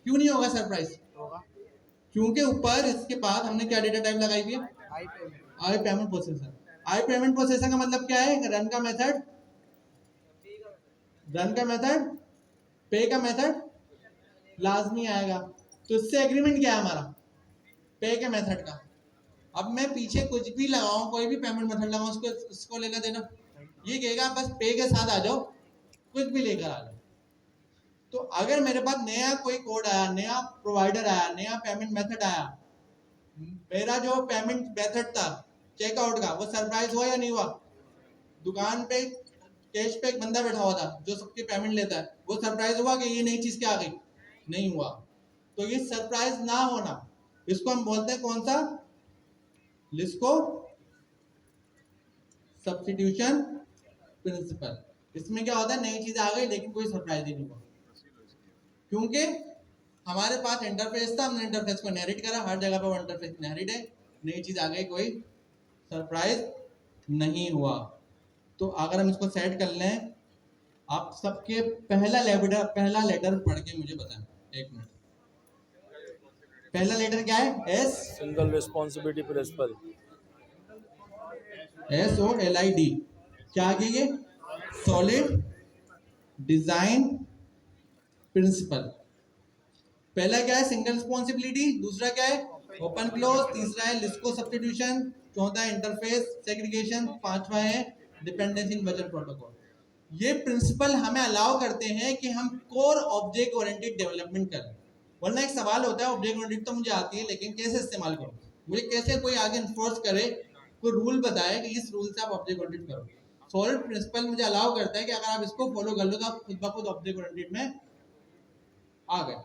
क्यों नहीं होगा सरप्राइज? क्योंकि ऊपर इसके पास हमने क्या डेटा टाइप लगाई हुई है? आई पेमेंट प्रोसेसर। आई पेमेंट प्रोसेसर का मतलब क्या है? रन का मेथड, रन का मेथड, पे का मेथड लाजमी आएगा। तो इससे एग्रीमेंट क्या है हमारा? पे के मेथड का। अब मैं पीछे कुछ भी लगाऊं, कोई भी पेमेंट मेथड लगाऊं, उसको लेना देना ये कहेगा बस पे के साथ आ जाओ, कुछ भी लेकर आ जाओ। तो अगर मेरे पास नया कोई कोड आया, नया प्रोवाइडर आया, नया पेमेंट मेथड आया, मेरा जो पेमेंट मेथड था चेकआउट का, वो सरप्राइज हुआ या नहीं हुआ? दुकान पे कैश पे एक बंदा बैठा हुआ था जो सबकी पेमेंट लेता है, वो सरप्राइज हुआ कि ये नई चीज क्या आ गई? नहीं हुआ। तो ये सरप्राइज ना होना, इसको हम बोलते हैं कौन सा? लिस्को सब्स्टिट्यूशन प्रिंसिपल। इसमें क्या होता है? नई चीज आ गई लेकिन कोई सरप्राइज ही नहीं हुआ, क्योंकि हमारे पास इंटरफेस था, हमने इंटरफेस को इनहेरिट करा, हर जगह पर वो इंटरफेस इनहेरिट है। नई चीज आ गई, कोई सरप्राइज नहीं हुआ। तो अगर हम इसको सेट कर लें, आप सबके पहला लेटर पढ़ के मुझे बताएं एक मिनट, पहला लेटर क्या है? S, single responsibility principle. SOLID। क्या आगे ये? Solid design principle. पहला क्या है? Single responsibility. दूसरा क्या है? Open close. तीसरा है लिस्को सब्स्टिट्यूशन। चौथा है इंटरफेस सेग्रीगेशन। पांचवा है डिपेंडेंसी बजट प्रोटोकॉल। ये प्रिंसिपल हमें अलाउ करते हैं कि हम कोर ऑब्जेक्ट ओरिएंटेड डेवलपमेंट करें। वरना एक सवाल होता है, ऑब्जेक्ट ओरिएंटेड तो मुझे आती है, लेकिन कैसे इस्तेमाल करूं? मुझे कैसे कोई आगे इन्फोर्स करे, कोई रूल बताए कि इस रूल से आप ऑब्जेक्ट ओरिएंटेड करो। सॉलिड प्रिंसिपल मुझे अलाउ करता है कि अगर आप इसको फॉलो कर लो तो आप खुद ब खुद ऑब्जेक्ट ओरिएंटेड में आ गए।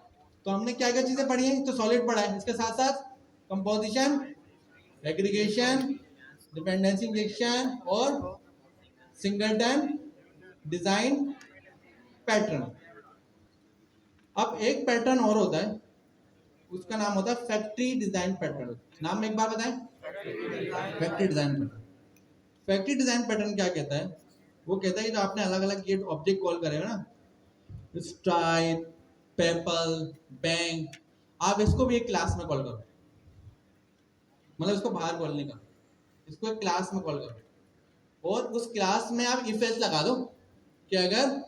तो हमने क्या क्या चीजें पढ़ी हैं? तो सॉलिड पढ़ा है, इसके साथ साथ कंपोजिशन, एग्रीगेशन, डिपेंडेंसी इंजेक्शन और सिंगलटन डिजाइन पैटर्न। अब एक पैटर्न और होता है, उसका नाम होता है फैक्ट्री डिजाइन पैटर्न। नाम एक बार बताएं। Factory design pattern. Factory design pattern क्या कहता है? वो कहता है कि जो आपने अलग अलग ये ऑब्जेक्ट कॉल करेगा ना, स्ट्राइप, पेपल, बैंक, आप इसको भी एक क्लास में कॉल करो। मतलब इसको बाहर कॉल नहीं करो, इसको एक क्लास में कॉल करो और उस क्लास में आप इफ एल्स लगा दो कि अगर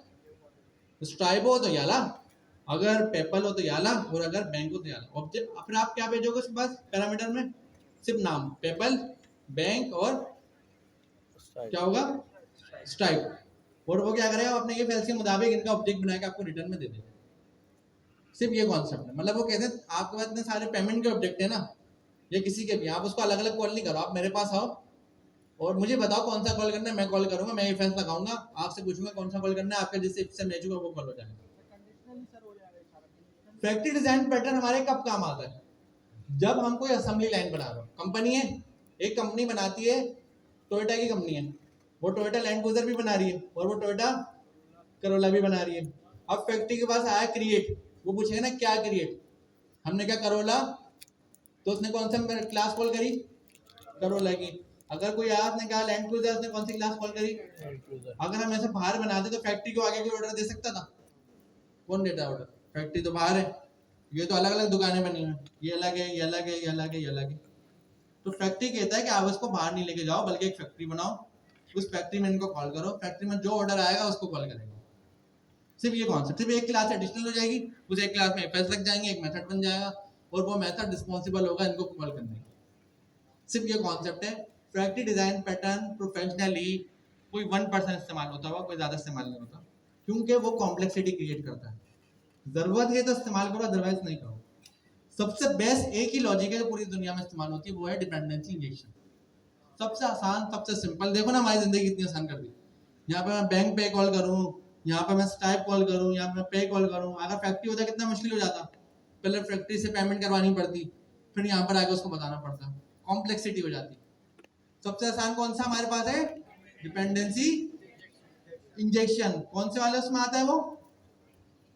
स्ट्राइप हो तो याला, अगर पेपल हो तो याला, और अगर बैंक हो तो याला। ऑब्जेक्ट फिर आप क्या भेजोगे उसके पास पैरामीटर में? सिर्फ नाम, पेपल, बैंक और क्या होगा? स्ट्राइप। और वो क्या करेगा? अपने ये फैल्स के मुताबिक इनका ऑब्जेक्ट बना के आपको रिटर्न में दे देगा। सिर्फ ये कॉन्सेप्ट है। मतलब वो कहते हैं आपके पास इतने सारे पेमेंट के ऑब्जेक्ट है ना, ये किसी के भी, आप उसको अलग अलग कॉल नहीं करो। आप मेरे पास आओ और मुझे बताओ कौन सा कॉल करना है, मैं कॉल करूंगा, मैं इफ एल्स लगाऊंगा, आपसे पूछूंगा कौन सा कॉल करना है, आपके जिससे इससे मैच होगा वो कॉल हो जाएगा। फैक्ट्री डिजाइन पैटर्न हमारे कब काम आता है? जब हम कोई असेंबली लाइन बना रहे हो। कंपनी है, एक कंपनी बनाती है, टोयोटा की कंपनी है, वो टोयोटा लैंड क्रूजर भी बना रही है और वो टोयोटा करोला भी बना रही है। अब फैक्ट्री के पास आया क्रिएट, वो पूछेगा ना क्या क्रिएट? हमने क्या करोला, तो उसने कौन सा क्लास कॉल करी? करोला की। अगर कोई आया, उसने कहा लैंड क्रूजर, उसने कौन सी क्लास कॉल करी? अगर हम ऐसे बाहर बनाते तो फैक्ट्री को आगे कोई ऑर्डर दे सकता था? कौन देता ऑर्डर? फैक्ट्री तो बाहर है, ये तो अलग अलग दुकानें बनी हैं, ये अलग है, ये अलग है, ये अलग है, ये अलग है। तो फैक्ट्री कहता है कि आप इसको बाहर नहीं लेके जाओ, बल्कि एक फैक्ट्री बनाओ, उस फैक्ट्री में इनको कॉल करो, फैक्ट्री में जो ऑर्डर आएगा उसको कॉल करेगा। सिर्फ ये कॉन्सेप्ट, सिर्फ एक क्लास एडिशनल हो जाएगी, उस एक क्लास में एफएस लग जाएंगे, एक मेथड बन जाएगा और वो मेथड रिस्पॉन्सिबल होगा इनको कॉल करने का। सिर्फ ये कॉन्सेप्ट है। फैक्ट्री डिजाइन पैटर्न प्रोफेशनली कोई 1% इस्तेमाल होता होगा, कोई ज्यादा इस्तेमाल नहीं होता, क्योंकि वो कॉम्प्लेक्सिटी क्रिएट करता है। जरूरत है तो इस्तेमाल करो, अदरवाइज नहीं करो। सबसे बेस्ट एक ही लॉजिक है जो पूरी दुनिया में इस्तेमाल होती है, वो है डिपेंडेंसी इंजेक्शन। सबसे आसान, सबसे सिंपल। देखो ना हमारी जिंदगी कितनी आसान कर दी। यहाँ पे मैं बैंक पे कॉल करूँ, यहाँ पे मैं स्टाइप कॉल करूँ, यहाँ पे मैं पे कॉल करूँ। अगर फैक्ट्री होता कितना मुश्किल हो जाता, पहले फैक्ट्री से पेमेंट करवानी पड़ती, फिर यहाँ पर आके उसको बताना पड़ता, कॉम्प्लेक्सिटी हो जाती। सबसे आसान कौन सा हमारे पास है? Dependency injection. कौन से वाले उसमें आता है? वो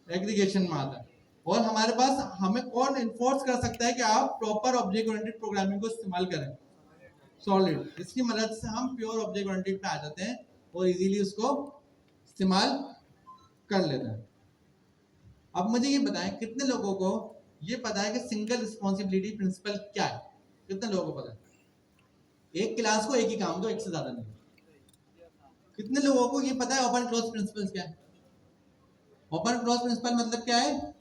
एग्रीगेशन में आता है। और हमारे पास, हमें कौन इन्फोर्स कर सकता है कि आप प्रॉपर ऑब्जेक्ट ओरिएंटेड प्रोग्रामिंग को इस्तेमाल करें? सॉलिड। इसकी मदद से हम प्योर ऑब्जेक्ट ओरिएंटेड पे आ जाते हैं और इजीली उसको इस्तेमाल कर लेते हैं। अब मुझे ये बताएं, कितने लोगों को ये पता है कि सिंगल रिस्पॉन्सिबिलिटी प्रिंसिपल क्या है? कितने लोगों को पता है? एक क्लास को एक ही काम दो, एक से ज्यादा नहीं। कितने लोगों को ये पता है ओपन क्लोज प्रिंसिपल क्या है? ओपन क्लोज प्रिंसिपल मतलब क्या है?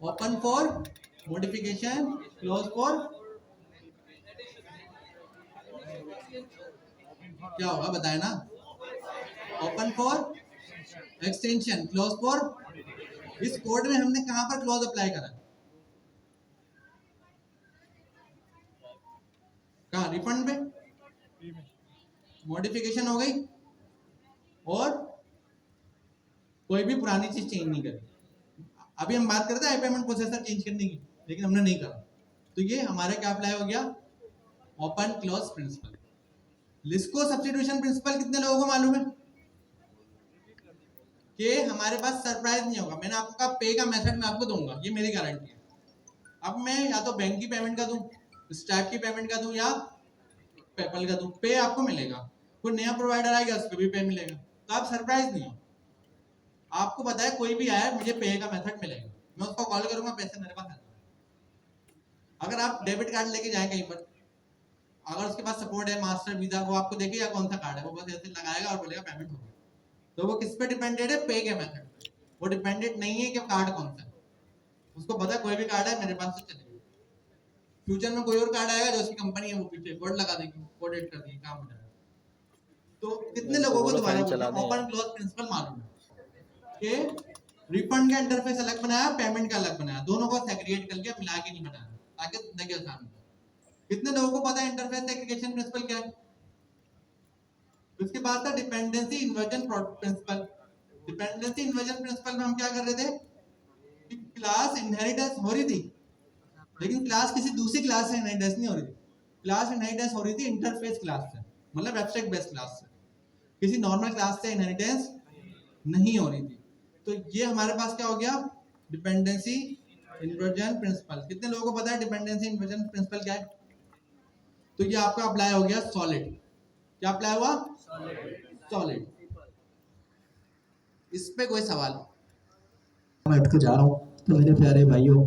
Open for modification, close for क्या होगा बताए ना? Open for extension, close for. इस कोड में हमने कहां पर क्लोज अप्लाई करा? कहां? रिफंड पे मॉडिफिकेशन हो गई और कोई भी पुरानी चीज चेंज नहीं करी। अभी हम बात करते हैं पेमेंट प्रोसेसर चेंज करने की, लेकिन हमने नहीं करा। तो ये हमारे क्या अप्लाई हो गया? Open close principle. Liskov substitution principle कितने लोगों को मालूम है? कि हमारे पास सरप्राइज नहीं होगा। मैंने आपको कहा पे का मेथड मैं आपको दूंगा, ये मेरी गारंटी है। अब मैं या तो बैंक की पेमेंट का दूं, स्टैप की पेमेंट का दूं या पेपल का दूं, पे आपको मिलेगा। कोई नया प्रोवाइडर आएगा उसको भी पे मिलेगा, तो आप सरप्राइज नहीं हो। आपको पता है कोई भी आया मुझे पे का मेथड मिलेगा। मैं उसको कॉल करूंगा, पैसे मेरे पास आ जाएंगे। अगर आप डेबिट कार्ड लेके जाए कहीं पर, अगर उसके पास सपोर्ट है मास्टर वीजा, वो आपको देखेगा कौन सा कार्ड है, वो बस ऐसे लगाएगा और बोलेगा पेमेंट हो गया। तो वो किस पे डिपेंडेड है? पे के मेथड पे। वो डिपेंडेड नहीं है कि कार्ड कौन सा है, उसको पता है कोई भी कार्ड है मेरे पास तो चलेगा। फ्यूचर में कोई और कार्ड आएगा जो उसकी कंपनी है, वो पीछे कोड लगा देगी, कोड एड कर देगी, काम हो जाएगा। तो कितने इनको लोगों को बोलो दोबारा फैन बोलते चला हैं दें। ओपन क्लोज प्रिंसिपल मालूम है कि रिफंड का इंटरफेस अलग बनाया, पेमेंट का अलग बनाया, दोनों को सेग्रीगेट करके मिला के नहीं बनाया ताकि जिंदगी आसान हो। कितने लोगों को पता है इंटरफेस सेग्रीगेशन प्रिंसिपल क्या है? उसके बाद था dependency inversion principle. Dependency inversion principle में हम क्या कर रहे थे कि क्लास इनहेरिटेंस हो रही थी, लेकिन क्लास किसी दूसरी क्लास से इनहेरिटेंस नहीं हो रही थी। क्लास इनहेरिटेंस हो रही थी इंटरफेस क्लास से, मतलब एब्स्ट्रैक्ट बेस्ड क्लास से, किसी नॉर्मल क्लास से इनहेरिटेंस नहीं हो रही थी। तो ये हमारे पास क्या हो गया? Dependency inversion principle. कितने लोगों को पता है डिपेंडेंसी इन्वर्जन प्रिंसिपल क्या है? तो ये आपका अप्लाई हो गया सॉलिड। क्या अप्लाई हुआ? सॉलिड। इस पे कोई सवाल? मैं उठ के जा रहा हूँ, तो मेरे प्यारे भाइयों,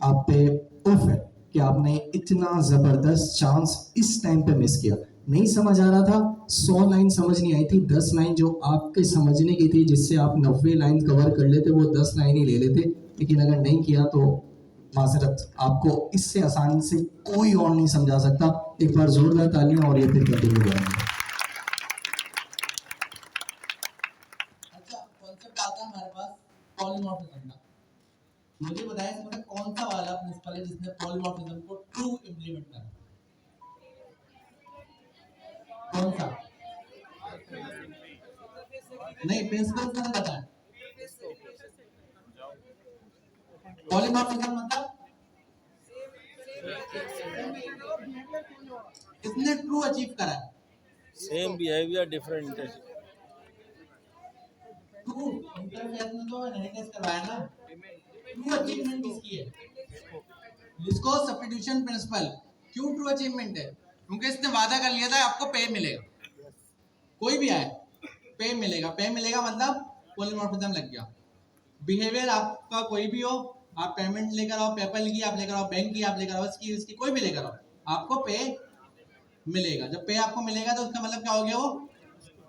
आप पे उफ है कि आपने इतना जबरदस्त चांस इस टाइम पे मिस किया। नहीं समझ आ रहा था, 100 लाइन समझ नहीं आई थी, 10 लाइन जो आपके समझने की थी जिससे आप 90 लाइन कवर कर लेते, वो 10 लाइन ही ले लेते। लेकिन अगर नहीं किया तो माजरत, आपको इससे आसानी से कोई और नहीं समझा सकता। एक बार जोरदार तालियां और ये फिर कंटिन्यू करेंगे। अच्छा, कॉन्सेप्ट आता है हमारे पास पॉलीमॉर्फिज्म का। मुझे बताया इसमें कौन सा वाला प्रिंसिपल है जिसने पॉलीमॉर्फिज्म को ट्रू इंप्लीमेंट करा? कौन सा? नहीं, प्रिंसिपल मैंने बताया। पॉलीमॉर्फिज्म मतलब किसने ट्रू अचीव करा है? Same behavior, different intention. True interface में तो इनहेरिटेंस करवाया ना। ट्रू अचीवमेंट किसकी है? जिसको सब्स्टिट्यूशन प्रिंसिपल। क्यों ट्रू अचीवमेंट है? क्योंकि इसने वादा कर लिया था आपको पे मिलेगा, कोई भी आए पे मिलेगा। पे मिलेगा मतलब पॉलीमॉर्फिज्म लग गया। बिहेवियर आपका कोई भी हो, आप पेमेंट लेकर आओ, पेपल की आप लेकर आओ, बैंक की आप लेकर आओ, इसकी कोई भी लेकर आओ, आपको पे मिलेगा। जब पे आपको मिलेगा तो उसका मतलब क्या हो गया? वो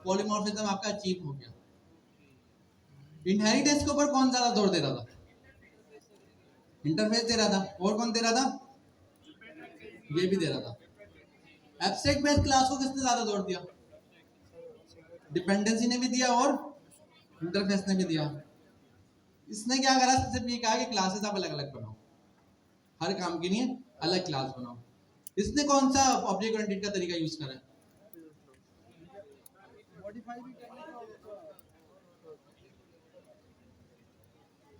पॉलीमॉर्फिज्म आपका अचीव हो गया। इनहेरिटेंस के ऊपर कौन ज्यादा जोर दे रहा था? इंटरफेस दे रहा था। और कौन दे रहा था? ये भी दे रहा था। एब्स्ट्रैक्ट बेस्ड क्लास को किसने ज्यादा जोर दिया? डिपेंडेंसी ने भी दिया और इंटरफेस ने भी दिया। इसने क्या करा? सिर्फ ये कहा कि क्लासेस आप अलग अलग बनाओ, हर काम के लिए अलग क्लास बनाओ। इसने कौन सा ऑब्जेक्ट ओरिएंटेड का तरीका यूज करा है?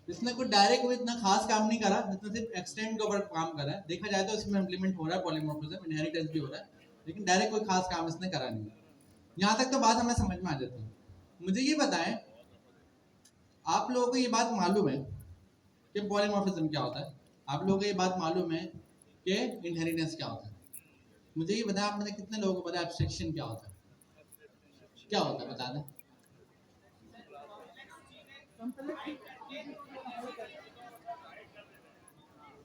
इसने कोई डायरेक्ट कोई इतना खास काम नहीं करा, जिसने सिर्फ एक्सटेंड के ऊपर काम करा है। देखा जाए तो इसमें इंप्लीमेंट हो रहा है पॉलीमॉर्फिज्म, इनहेरिटेंस भी हो रहा है, लेकिन डायरेक्ट कोई खास काम इसने करा नहीं। यहाँ तक तो बात हमें समझ में आ जाती है। मुझे ये बताएं, आप लोगों को ये बात मालूम है कि पॉलीमॉर्फिज्म क्या होता है? आप लोगों को ये बात मालूम है कि इनहेरिटेंस क्या होता है? मुझे ये बताएं, आप में से कितने लोगों को पता है एब्स्ट्रैक्शन क्या होता है? क्या होता है बता दें।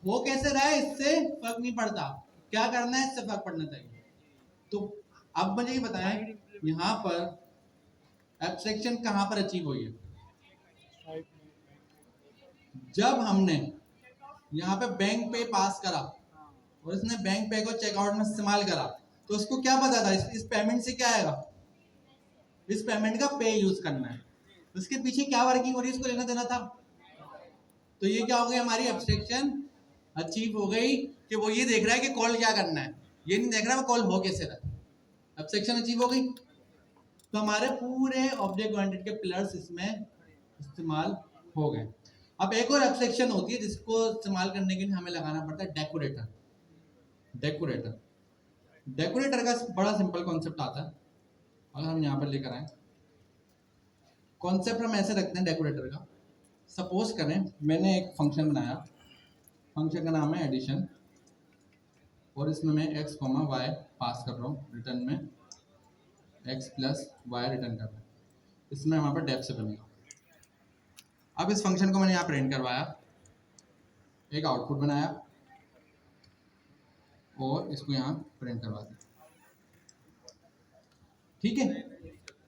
वो कैसे रहा है इससे फर्क नहीं पड़ता, क्या करना है इससे फर्क पड़ना चाहिए। तो अब मुझे ये बताएं, यहाँ पर एब्स्ट्रैक्शन कहाँ पर अचीव हुई है? जब हमने यहाँ पे बैंक पे पास करा और इसने बैंक पे को चेकआउट में इस्तेमाल करा, तो उसको क्या पता था इस पेमेंट से क्या आएगा? इस पेमेंट का पे यूज करना है। उसके पीछे क्या वर्किंग हो रही है इसको लेना देना था। तो ये क्या हो गई? हमारी एब्स्ट्रैक्शन अचीव हो गई कि वो ये देख रहा है कि कॉल क्या करना है, ये नहीं देख रहा वो कॉल हो कैसे रहा। एब्स्ट्रैक्शन अचीव हो गई। तो हमारे पूरे ऑब्जेक्ट ओरिएंटेड के पिलर्स इसमें इस्तेमाल हो गए। अब एक और एब्स्ट्रैक्शन होती है जिसको इस्तेमाल करने के लिए हमें लगाना पड़ता है डेकोरेटर। डेकोरेटर डेकोरेटर का बड़ा सिंपल कॉन्सेप्ट आता है। अगर हम यहाँ पर लेकर आए, कॉन्सेप्ट हम ऐसे रखते हैं डेकोरेटर का। सपोज करें मैंने एक फंक्शन बनाया, फंक्शन का नाम है एडिशन, और इसमें मैं x, y पास कर रहा हूँ, रिटर्न में x प्लस y रिटर्न कर रहा हूँ। इसमें हमारे पास डेफ से बनेगा। अब इस फंक्शन को मैंने यहाँ प्रिंट करवाया, एक आउटपुट बनाया और इसको यहाँ प्रिंट करवा दिया। ठीक है,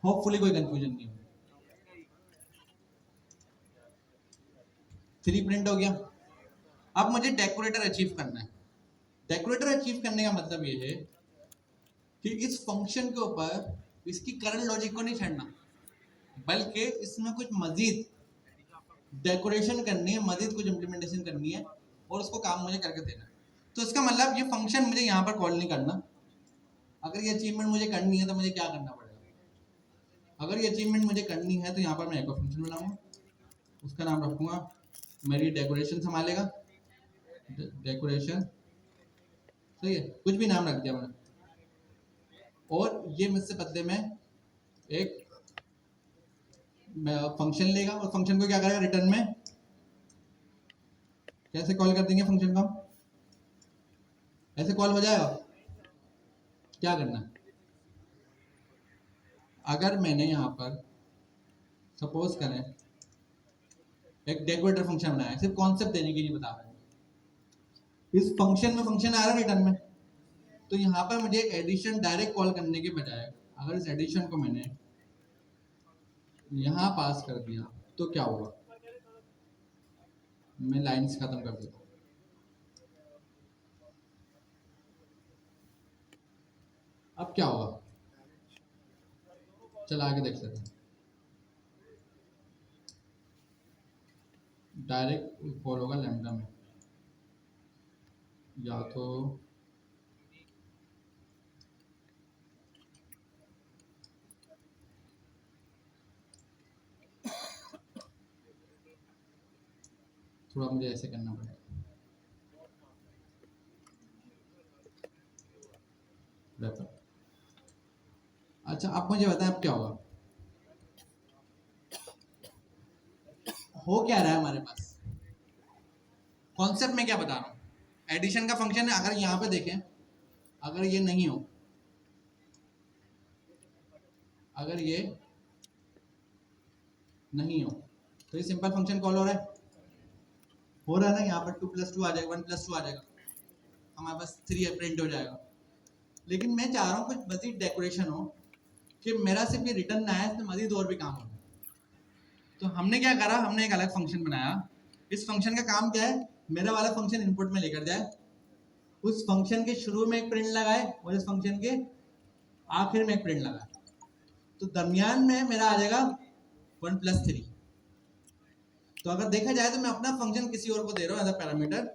होपफुली कोई कंफ्यूजन नहीं हो। 3 प्रिंट हो गया। अब मुझे डेकोरेटर अचीव करना है। डेकोरेटर अचीव करने का मतलब ये है कि इस फंक्शन के ऊपर इसकी करंट लॉजिक को नहीं छेड़ना, बल्कि इसमें कुछ मजीद डेकोरेशन करनी है, मजीद कुछ इम्प्लीमेंटेशन करनी है और उसको काम मुझे करके देना है। तो इसका मतलब ये फंक्शन मुझे यहाँ पर कॉल नहीं करना। अगर ये अचीवमेंट मुझे करनी है तो मुझे क्या करना पड़ेगा? अगर ये अचीवमेंट मुझे करनी है तो यहाँ पर मैं एक और फंक्शन बनाऊंगा, उसका नाम रखूंगा, मेरी डेकोरेशन संभालेगा, डेकोरेशन, सही है, कुछ भी नाम रख दिया मैंने। और ये मुझसे बदले में एक फंक्शन लेगा और फंक्शन को क्या करेगा? रिटर्न में कैसे कॉल कर देंगे फंक्शन को? ऐसे कॉल हो जाएगा। क्या करना है? अगर मैंने यहाँ पर सपोज करें एक डेकोरेटर फंक्शन बनाया है, सिर्फ कॉन्सेप्ट देने के लिए बता रहा हूँ। इस फंक्शन में फंक्शन आ रहा है रिटर्न में, तो यहाँ पर मुझे एडिशन डायरेक्ट कॉल करने के बजाय अगर इस एडिशन को मैंने यहाँ पास कर दिया तो क्या होगा? मैं लाइंस खत्म कर देता हूँ। अब क्या होगा? चला आगे देख सकते हैं। डायरेक्ट कॉल होगा लैम्डा में, या तो थोड़ा मुझे ऐसे करना पड़ेगा। बेहतर। अच्छा, आप मुझे बताएं अब क्या होगा? हो क्या रहा है हमारे पास? कॉन्सेप्ट में क्या बता रहा हूँ? एडिशन का फंक्शन है। अगर यहाँ पे देखें, अगर ये नहीं हो, अगर ये नहीं हो तो ये सिंपल फंक्शन कॉल हो रहा है, ना? यहाँ पर 2 + 2 आ जाएगा, 1 + 2 आ जाएगा, हमारे पास 3 प्रिंट हो जाएगा। लेकिन मैं चाह रहा हूँ कुछ मजीद डेकोरेशन हो कि मेरा सिर्फ ये रिटर्न ना आए, इसमें मजीद और भी काम हो। तो हमने क्या करा? हमने एक अलग फंक्शन बनाया। इस फंक्शन का काम क्या है? मेरा वाला फंक्शन इनपुट में लेकर जाए, उस फंक्शन के शुरू में एक प्रिंट लगाए और इस फंक्शन के आखिर में एक प्रिंट लगाए। तो दरमियान में मेरा आ जाएगा 1 + 3। तो अगर देखा जाए तो मैं अपना फंक्शन किसी और को दे रहा हूँ एज अ पैरामीटर,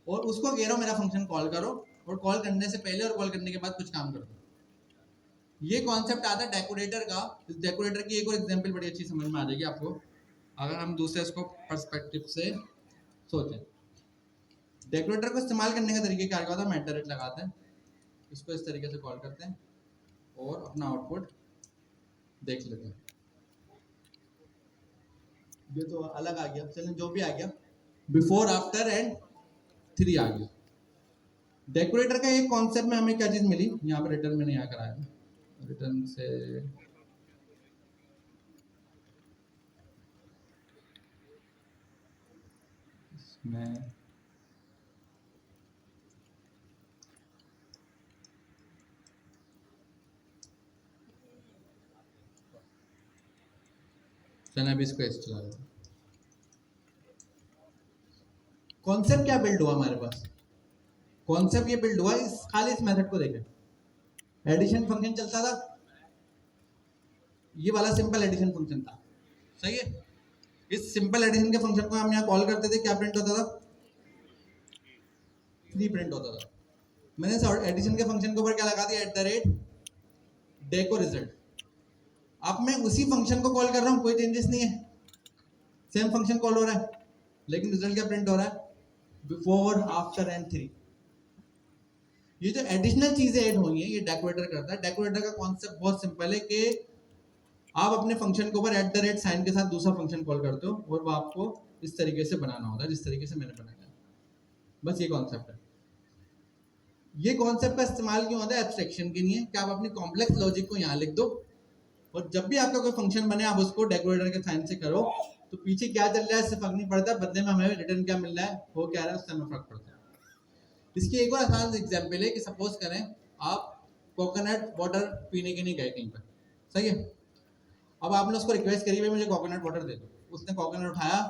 और उसको कह रहा हूँ मेरा फंक्शन कॉल करो, और कॉल करने से पहले और कॉल करने के बाद कुछ काम करो। ये कॉन्सेप्ट आता है डेकोरेटर का। इस डेकोरेटर की एक और एग्जांपल बड़ी अच्छी समझ में आ जाएगी आपको, अगर हम दूसरे इसको पर्सपेक्टिव से सोचें। डेकोरेटर को इस्तेमाल करने का तरीका क्या होता है? मैं डायरेक्ट लगाते हैं, इसको इस तरीके से कॉल करते हैं और अपना आउटपुट देख लेते हैं। ये तो अलग आ गया, चलें जो भी आ गया, बिफोर, आफ्टर एंड 3 आ गया। डेकोरेटर का एक कॉन्सेप्ट में हमें क्या चीज मिली? यहाँ पर रिटर्न मैंने यहाँ कराया, रिटर्न से इसमें चलें अभी इसको ऐसे चला देते। कॉन्सेप्ट क्या बिल्ड हुआ हमारे पास? कॉन्सेप्ट ये बिल्ड हुआ इस खाली इस मेथड को देखें। एडिशन फंक्शन चलता था, ये वाला सिंपल एडिशन फंक्शन था, सही है। इस सिंपल एडिशन के फंक्शन को हम यहाँ कॉल करते थे, क्या प्रिंट होता था? 3 प्रिंट होता था। मैंने एडिशन के फंक्शन के ऊपर क्या लगा दिया? @deco result। अब मैं उसी फंक्शन को कॉल कर रहा हूँ, कोई चेंजेस नहीं है, सेम फंक्शन कॉल हो रहा है, लेकिन रिजल्ट क्या प्रिंट हो रहा है? Before, after and 3। ये जो एडिशनल चीजें ऐड हुई हैं ये डेकोरेटर करता है। डेकोरेटर का कॉन्सेप्ट बहुत सिंपल है कि आप अपने फंक्शन के ऊपर @ साइन के साथ दूसरा फंक्शन कॉल करते हो और वो आपको इस तरीके से बनाना होता है जिस तरीके से मैंने बनाया। बस ये कॉन्सेप्ट है। ये कॉन्सेप्ट का इस्तेमाल क्यों होता है? एब्स्ट्रैक्शन के लिए, कि आप अपनी कॉम्प्लेक्स लॉजिक को यहाँ लिख दो और जब भी आपका कोई फंक्शन बने आप उसको डेकोरेटर के साइन से करो तो पीछे क्या चल रहा है इससे फर्क नहीं पड़ता, बदले में हमें रिटर्न क्या मिल रहा है, हो क्या रहा है, उससे हमें फर्क पड़ता है। इसकी एक और आसान एग्जाम्पल है कि सपोज करें आप कोकोनट वाटर पीने के लिए गए कहीं पर, सही है। अब आपने उसको रिक्वेस्ट करी भाई मुझे कोकोनट वाटर दे दो, उसने कोकोनट उठाया,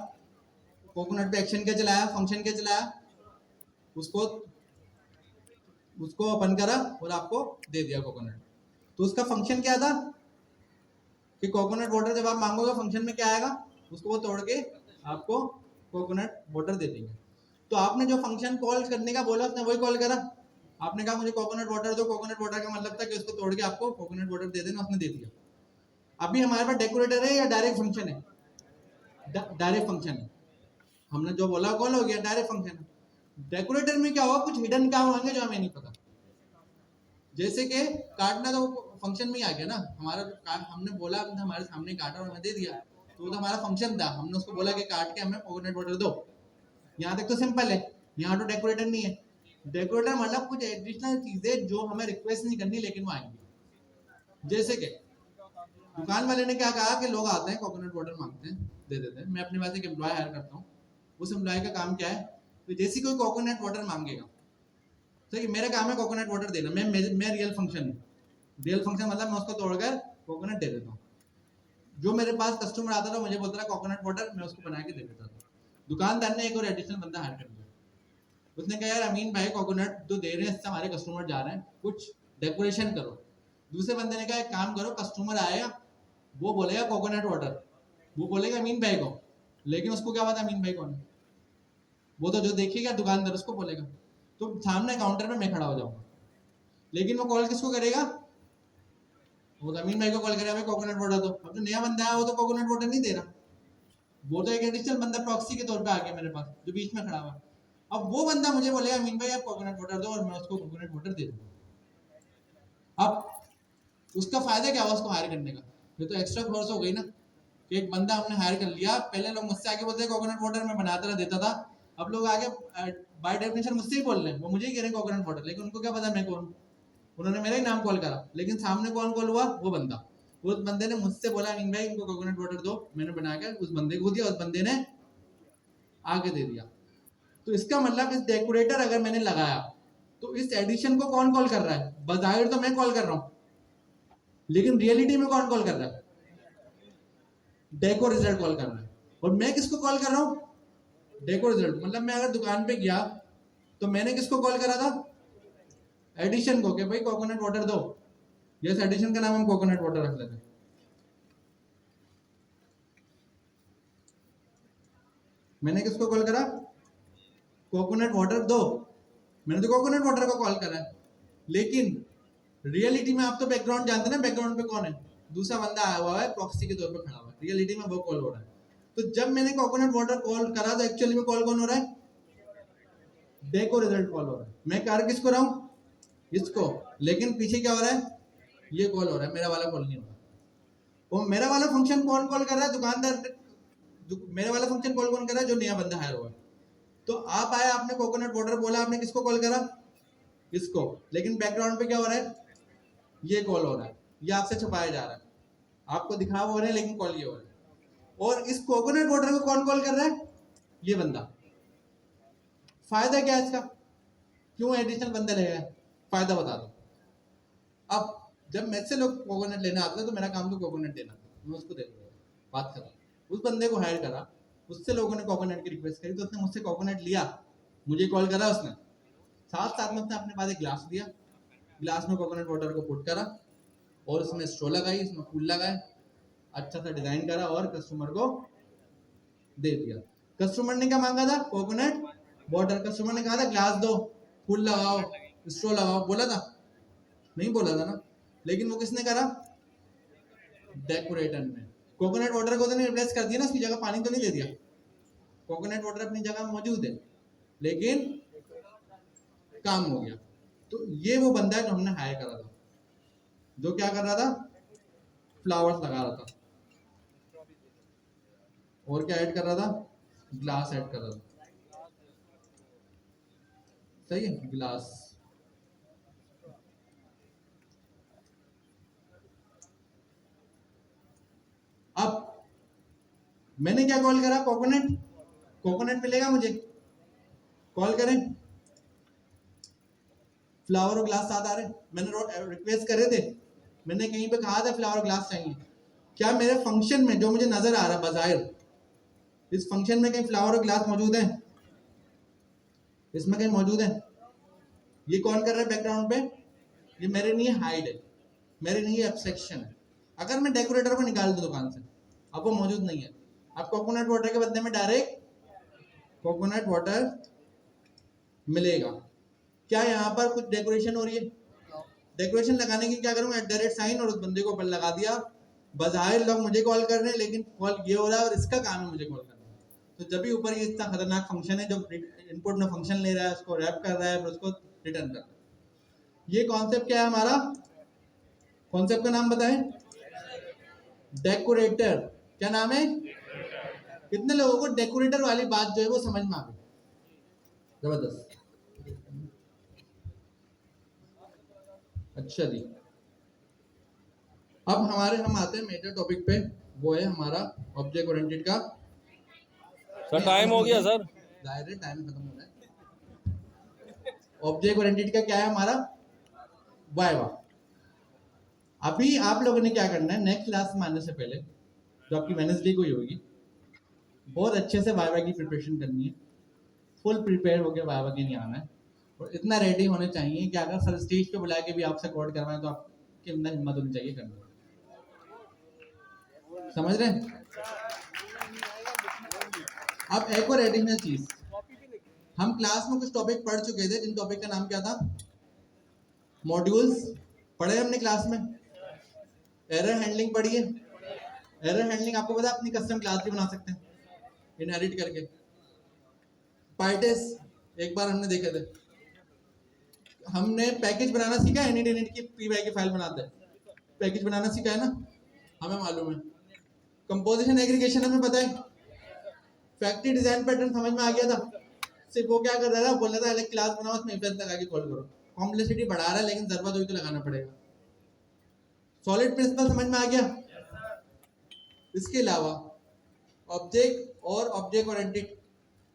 कोकोनट पे एक्शन क्या चलाया, फंक्शन क्या चलाया, उसको उसको ओपन करा और आपको दे दिया कोकोनट। तो उसका फंक्शन क्या था कि कोकोनट वाटर जब आप मांगोगे फंक्शन में क्या आएगा, उसको वो तोड़ के आपको कोकोनट वाटर दे देंगे। तो आपने जो फंक्शन कॉल करने का बोला उसने वही कॉल करा, आपने कहा मुझे कोकोनट वाटर दो, कोकोनट वाटर का मतलब था कि उसको तोड़ के आपको कोकोनट वाटर दे देना, उसने दे दिया। अभी हमारे पास डेकोरेटर है या डायरेक्ट फंक्शन है, डायरेक्ट फंक्शन है, हमने जो बोला कॉल हो गया, डायरेक्ट फंक्शन है। डेकोरेटर में क्या होगा, कुछ हिडन काम होंगे जो हमें नहीं पता, जैसे कि काटना तो फंक्शन में ही आ गया ना, हमारा हमने बोला हमारे सामने काटा और हमें दे दिया, तो वो तो हमारा फंक्शन था, हमने उसको बोला कि काट के हमें कोकोनट वाटर दो। यहाँ तक तो सिंपल है, यहाँ तो डेकोरेटर नहीं है। डेकोरेटर मतलब कुछ एडिशनल चीजें जो हमें रिक्वेस्ट नहीं करनी लेकिन वो आएंगी। जैसे कि दुकान वाले ने क्या कहा कि लोग आते हैं कोकोनट वाटर मांगते हैं, दे देते हैं, मैं अपने पास एक एम्प्लॉय हायर करता हूँ, उस एम्प्लॉय का काम क्या है, तो जैसे कोई कोकोनट वाटर मांगेगा, तो ये मेरा काम है कोकोनट वाटर देना, मैं रियल फंक्शन हूँ। रियल फंक्शन मतलब मैं उसको तोड़कर कोकोनट दे देता हूँ। जो मेरे पास कस्टमर आता था मुझे बोलता था कोकोनट वाटर, मैं उसको बना के दे देता था। दुकानदार ने एक और एडिशनल बंदा हायर कर दिया, उसने कहा यार अमीन भाई कोकोनट जो दे रहे हैं इससे हमारे कस्टमर जा रहे हैं, कुछ डेकोरेशन करो। दूसरे बंदे ने कहा एक काम करो, कस्टमर आएगा वो बोलेगा कोकोनट वाटर, वो बोलेगा अमीन भाई को, लेकिन उसको क्या पता अमीन भाई कौन है, वो तो जो देखेगा दुकानदार उसको बोलेगा। तो सामने काउंटर पे मैं खड़ा हो जाऊंगा, लेकिन वो कॉल किसको करेगा, वो तो अमीन भाई को कॉल करेगा भाई कोकोनट वाटर दो। अब जो नया बंदा है वो तो कोकोनट वाटर नहीं दे रहा, वो तो एक एडिशनल बंदा प्रॉक्सी के तौर पे आ गया मेरे पास जो बीच में खड़ा हुआ। अब वो बंदा मुझे बोलेगा अमीन भाई आप कोकोनट वाटर दो, और मैं उसको कोकोनट वाटर दे दूंगा। अब उसका फायदा क्या हुआ उसको हायर करने का, ये तो एक्स्ट्रा खर्च हो गई ना, कि एक बंदा हमने हायर कर लिया। पहले लोग मुझसे आके बोलते कोकोनट वाटर मैं बनाता रहा देता था, अब लोग आगे बाय डेफिनेशन मुझसे ही बोल रहे हैं, वो मुझे ही कह रहे हैं कोकोनट वाटर, लेकिन उनको क्या पता मैं कौन हूँ, उन्होंने मेरा ही नाम कॉल करा, लेकिन सामने कौन कॉल हुआ, वो बंदा। उस बंदे ने मुझसे बोला अमीन भाई इनको कोकोनट वाटर दो, मैंने बनाकर उस बंदे को दिया, उस बंदे ने आगे दे दिया। तो इसका मतलब इस डेकोरेटर अगर मैंने लगाया तो इस एडिशन को कौन कॉल कर रहा है, बजाहिर तो मैं कॉल कर रहा हूँ, लेकिन रियलिटी में कौन कॉल कर रहा है, डेको रिजल्ट कॉल कर रहा है। और मैं किसको कॉल कर रहा हूँ, डेको रिजल्ट। मतलब मैं अगर दुकान पे गया तो मैंने किसको कॉल करा था, एडिशन को, कि भाई कोकोनट वाटर दो, यस एडिशन का नाम हम कोकोनट वाटर रख लेते हैं। मैंने किसको कॉल करा, कोकोनट वाटर दो, मैंने तो कोकोनट वाटर को कॉल करा है, लेकिन रियलिटी में आप तो बैकग्राउंड जानते हैं ना, बैकग्राउंड पे कौन है, दूसरा बंदा आया हुआ है प्रॉक्सी के तौर पे खड़ा हुआ है, रियलिटी में वो कॉल हो रहा है। तो जब मैंने कोकोनट वाटर कॉल करा तो एक्चुअली में कॉल कौन हो रहा है, डेको रिजल्ट कॉल हो रहा है। मैं कर किसको रहा हूँ, इसको, लेकिन पीछे क्या हो रहा है, ये कॉल हो रहा है, मेरा वाला कॉल नहीं हो रहा। वो मेरा वाला फंक्शन कौन कॉल कर रहा है, दुकानदार। मेरा वाला फंक्शन कॉल कौन कर रहा है, जो नया बंदा हायर हुआ है। तो आप आए, आपने कोकोनट वाटर बोला, आपने किसको कॉल करा, इसको, लेकिन बैकग्राउंड पे क्या हो रहा है, ये कॉल हो रहा है, ये आपसे छुपाया जा रहा है, आपको दिखा हो रहा है लेकिन कॉल ये हो रहा है। और इस कोकोनट वाटर को कौन कॉल कर रहा है, ये बंदा। फायदा क्या है इसका, क्यों एडिशनल बंदे लगे, फायदा बता दो। अब जब मेरे से लोग कोकोनट लेने आते थे तो मेरा काम तो कोकोनट देना था, मैं उसको दे दूंगा, बात करा, उस बंदे को हायर करा, उससे लोगों ने कोकोनट की रिक्वेस्ट करी तो उसने मुझसे कोकोनट लिया, मुझे कॉल करा उसने, साथ साथ में उसने अपने पास एक ग्लास दिया, ग्लास में कोकोनट वाटर को पुट करा और उसमें स्ट्रॉ लगाई, उसमें फूल लगाए, अच्छा सा डिजाइन करा और कस्टमर को दे दिया। कस्टमर ने क्या मांगा था, कोकोनट वाटर। कस्टमर ने कहा था ग्लास दो, फूल लगाओ, स्ट्रॉ लगाओ, बोला था, नहीं बोला था ना, लेकिन वो किसने करा, डेकोरेटर ने। कोकोनट वाटर को तो नहीं रिप्लेस कर दिया ना, उसकी जगह पानी तो नहीं दे दिया, कोकोनट वाटर अपनी जगह मौजूद है, लेकिन काम हो गया। तो ये वो बंदा है जो हमने हायर करा था, जो क्या कर रहा था, फ्लावर्स लगा रहा था, और क्या ऐड कर रहा था, ग्लास ऐड कर रहा था, सही है, ग्लास। अब मैंने क्या कॉल करा? कोकोनट। कोकोनट मिलेगा मुझे, कॉल करें। फ्लावर और ग्लास साथ आ रहे, मैंने रिक्वेस्ट करे थे, मैंने कहीं पे कहा था फ्लावर और ग्लास चाहिए। क्या मेरे फंक्शन में जो मुझे नजर आ रहा है बजाहिर, इस फंक्शन में कहीं फ्लावर और ग्लास मौजूद है? इसमें कहीं मौजूद है? ये कौन कर रहा है बैकग्राउंड पे? ये मेरे लिए हाइड है, मेरे लिए एब्स्ट्रैक्शन है। अगर मैं डेकोरेटर को निकाल दूं दुकान से, अब वो मौजूद नहीं है, अब कोकोनट वाटर के बदले में डायरेक्ट कोकोनट वाटर मिलेगा। क्या यहाँ पर कुछ डेकोरेशन हो रही है? डेकोरेशन लगाने की क्या करूंगा? @ और उस बंदे को ऊपर लगा दिया। बजाहिर लोग मुझे कॉल कर रहे हैं, लेकिन कॉल ये हो रहा है और इसका काम है मुझे कॉल करना। तो जब भी ऊपर ये इतना खतरनाक फंक्शन है, जो इनपुट में फंक्शन ले रहा है, उसको रैप कर रहा है, फिर उसको रिटर्न कर रहा है। ये कॉन्सेप्ट क्या है हमारा? कॉन्सेप्ट का नाम बताएं। डेकोरेटर। क्या नाम है? कितने लोगों को डेकोरेटर वाली बात जो है वो समझ में आ गई? जबरदस्त। अच्छा जी, अब हम आते हैं मेजर टॉपिक पे, वो है हमारा ऑब्जेक्ट ओरिएंटेड का। सर टाइम हो गया सर। जाहिर है टाइम खत्म हो रहा है। ऑब्जेक्ट ओरिएंटेड का क्या है हमारा? वाइवा। अभी आप लोगों ने क्या करना है, नेक्स्ट क्लास में आने से पहले, जो आपकी वेडनेसडे को ही होगी, बहुत अच्छे से वाइवा की प्रिपरेशन करनी है। फुल प्रिपेयर होकर वाइवा के लिए आना है, और इतना रेडी होने चाहिए कि अगर सर स्टेज पे बुला के भी आपसे कोड करवाएं तो आपके अंदर हिम्मत होनी चाहिए करने की। समझ रहे हैं? अब एक और एडिशनल चीज, हम क्लास में कुछ टॉपिक पढ़ चुके थे, जिन टॉपिक का नाम क्या था? मॉड्यूल्स पढ़े हमने क्लास में। एरर हैंडलिंग पढ़ी है। एरर हैंडलिंग आपको पता है, अपनी कस्टम क्लास भी बना सकते हैं इनहेरिट करके। पार्टेस एक बार हमने देखे थे, हमने पैकेज बनाना सीखा है, इनिट की पीवाई की फाइल बनाते हैं, पैकेज बनाना सीखा है ना, हमें मालूम है। कंपोजिशन एग्रीगेशन हमें पता है। फैक्ट्री डिजाइन पैटर्न समझ में आ गया था। सिर्फ वो क्या कर रहा था, बोल रहा था अलग क्लास बनाओ, उसमें इफेक्ट लगा के कॉल करो। कॉम्प्लेक्सिटी बढ़ा रहा है, लेकिन जरूरत हुई तो लगाना पड़ेगा। सॉलिड प्रिंसिपल समझ में आ गया। इसके अलावा ऑब्जेक्ट और ऑब्जेक्ट ओरिएंटेड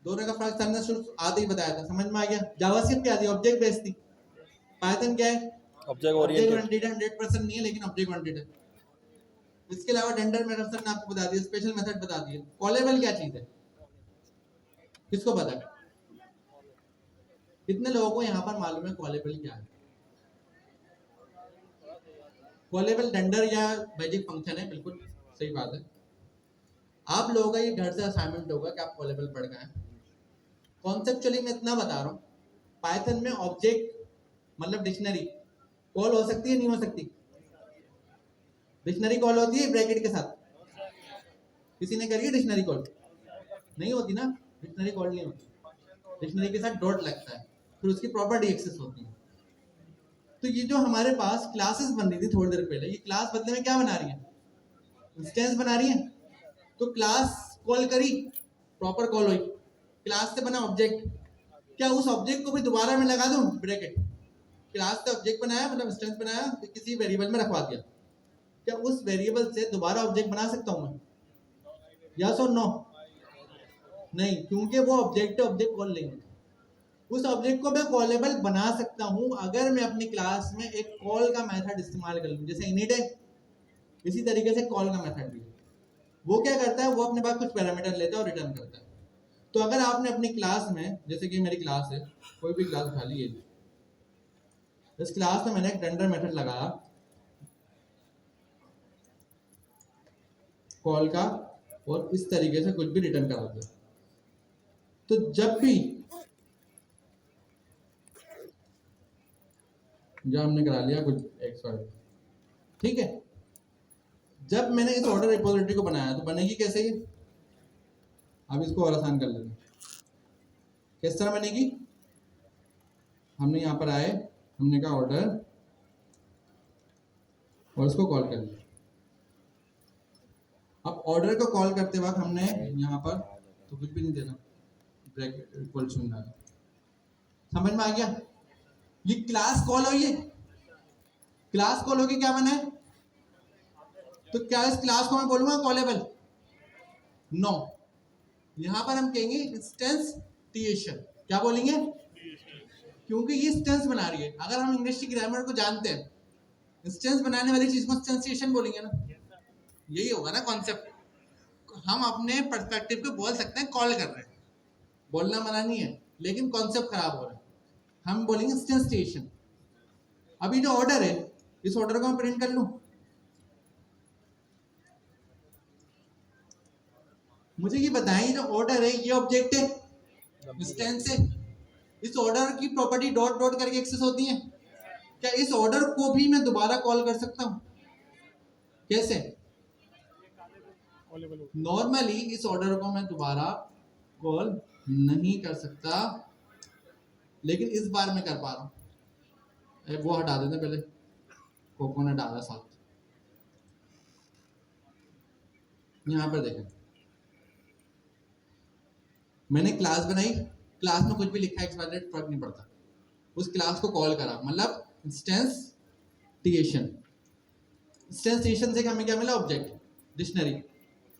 दोनों का फर्क हमने शुरू आते ही बताया था, समझ में आ गया। जावास्क्रिप्ट क्या थी? ऑब्जेक्ट बेस्ड थी। पाइथन क्या है? Object oriented. 100% नहीं है, लेकिन ऑब्जेक्ट ओरिएंटेड है। इसके अलावा टेंडर मेथड ने आपको बता दिया, स्पेशल मेथड बता दिए। कॉलेबल क्या चीज है? किसको पता है? कितने लोगों को यहाँ पर मालूम है कॉलेबल क्या है? कॉलेबल टेंडर या मैजिक फंक्शन है, बिल्कुल सही बात है। आप लोगों का ये घर से असाइनमेंट होगा कि आप कॉलेबल पढ़ गए। कॉन्सेप्चुअली मैं इतना बता रहा हूँ, पाइथन में ऑब्जेक्ट मतलब डिक्शनरी कॉल हो सकती है, नहीं हो सकती? डिक्शनरी कॉल होती है ब्रैकेट के साथ। किसी ने करी है डिक्शनरी कॉल? नहीं होती ना, डिक्शनरी कॉल नहीं होती। डिक्शनरी के साथ डॉट लगता है, फिर उसकी प्रॉपर्टी एक्सेस होती है। तो ये जो हमारे पास क्लासेस बन रही थी थोड़ी देर पहले, ये क्लास बदले में क्या बना रही है? इंस्टेंस बना रही है। तो क्लास कॉल करी, प्रॉपर कॉल हुई, क्लास से बना ऑब्जेक्ट। क्या उस ऑब्जेक्ट को भी दोबारा मैं लगा दूं ब्रैकेट? क्लास से ऑब्जेक्ट बनाया, मतलब इंस्टेंस बनाया, तो किसी वेरिएबल में रखवा दिया, क्या उस वेरिएबल से दोबारा ऑब्जेक्ट बना सकता हूं मैं? यस और नो? नहीं, क्योंकि वो ऑब्जेक्ट कॉल लेंगे। उस ऑब्जेक्ट को मैं कॉलेबल बना सकता हूं अगर मैं अपनी क्लास में एक कॉल का मेथड इस्तेमाल कर लूं, जैसे इनिट है, इसी तरीके से कॉल का मेथड भी है। वो क्या करता है, वो अपने पास कुछ पैरामीटर लेता है और रिटर्न करता है। तो अगर आपने अपनी क्लास में, जैसे कि मेरी क्लास है, कोई भी क्लास उठा ली, इस क्लास में मैंने एक टेंडर मेथड लगाया कॉल का, और इस तरीके से कुछ भी रिटर्न करा दिया। तो जब भी जो हमने करा लिया कुछ एक्स, ठीक है, जब मैंने इस ऑर्डर रिपोजिटरी को बनाया तो बनेगी कैसे ये? अब इसको और आसान कर लेते हैं। किस तरह बनेगी? हमने यहाँ पर आए, हमने कहा ऑर्डर, और इसको कॉल कर लिया। अब ऑर्डर को कॉल करते वक्त हमने यहाँ पर तो कुछ भी नहीं देना, ब्रैकेट इक्वल टू डाला। समझ में आ गया? ये क्लास कॉल हुई है, क्लास कॉल होगी, क्या बना है? तो क्या इस क्लास को मैं बोलूंगा कॉलेबल? नो, यहाँ पर हम कहेंगे इंस्टेंटिएशन। क्या बोलेंगे? क्योंकि ये इंस्टेंस बना रही है। अगर हम इंग्लिश की ग्रामर को जानते हैं, इंस्टेंस बनाने वाली चीज को इंस्टेंटिएशन बोलेंगे ना, यही होगा ना कॉन्सेप्ट। हम अपने पर्सपेक्टिव को बोल सकते हैं कॉल कर रहे हैं, बोलना मना नहीं है, लेकिन कॉन्सेप्ट खराब हो रहा है, हम बोलेंगे इंस्टेंटिएशन। अभी जो ऑर्डर है, इस ऑर्डर को मैं प्रिंट कर लूं, मुझे ये बताएं, जो ऑर्डर है ये ऑब्जेक्ट है, इंस्टेंस है। इस ऑर्डर की प्रॉपर्टी डॉट डॉट करके एक्सेस होती है। क्या इस ऑर्डर को भी मैं दोबारा कॉल कर सकता हूं? कैसे? नॉर्मली इस ऑर्डर को मैं दोबारा कॉल नहीं कर सकता, लेकिन इस बार मैं कर पा रहा हूं। वो हटा देते पहले, कोकोनट डाला साथ। यहां पर देखें, मैंने क्लास बनाई, क्लास में कुछ भी लिखा एक्सपायरेट फर्क नहीं पड़ता, उस क्लास को कॉल करा, मतलब इंस्टेंटिएशन। इंस्टेंटिएशन से हमें क्या मिला? Object, dictionary.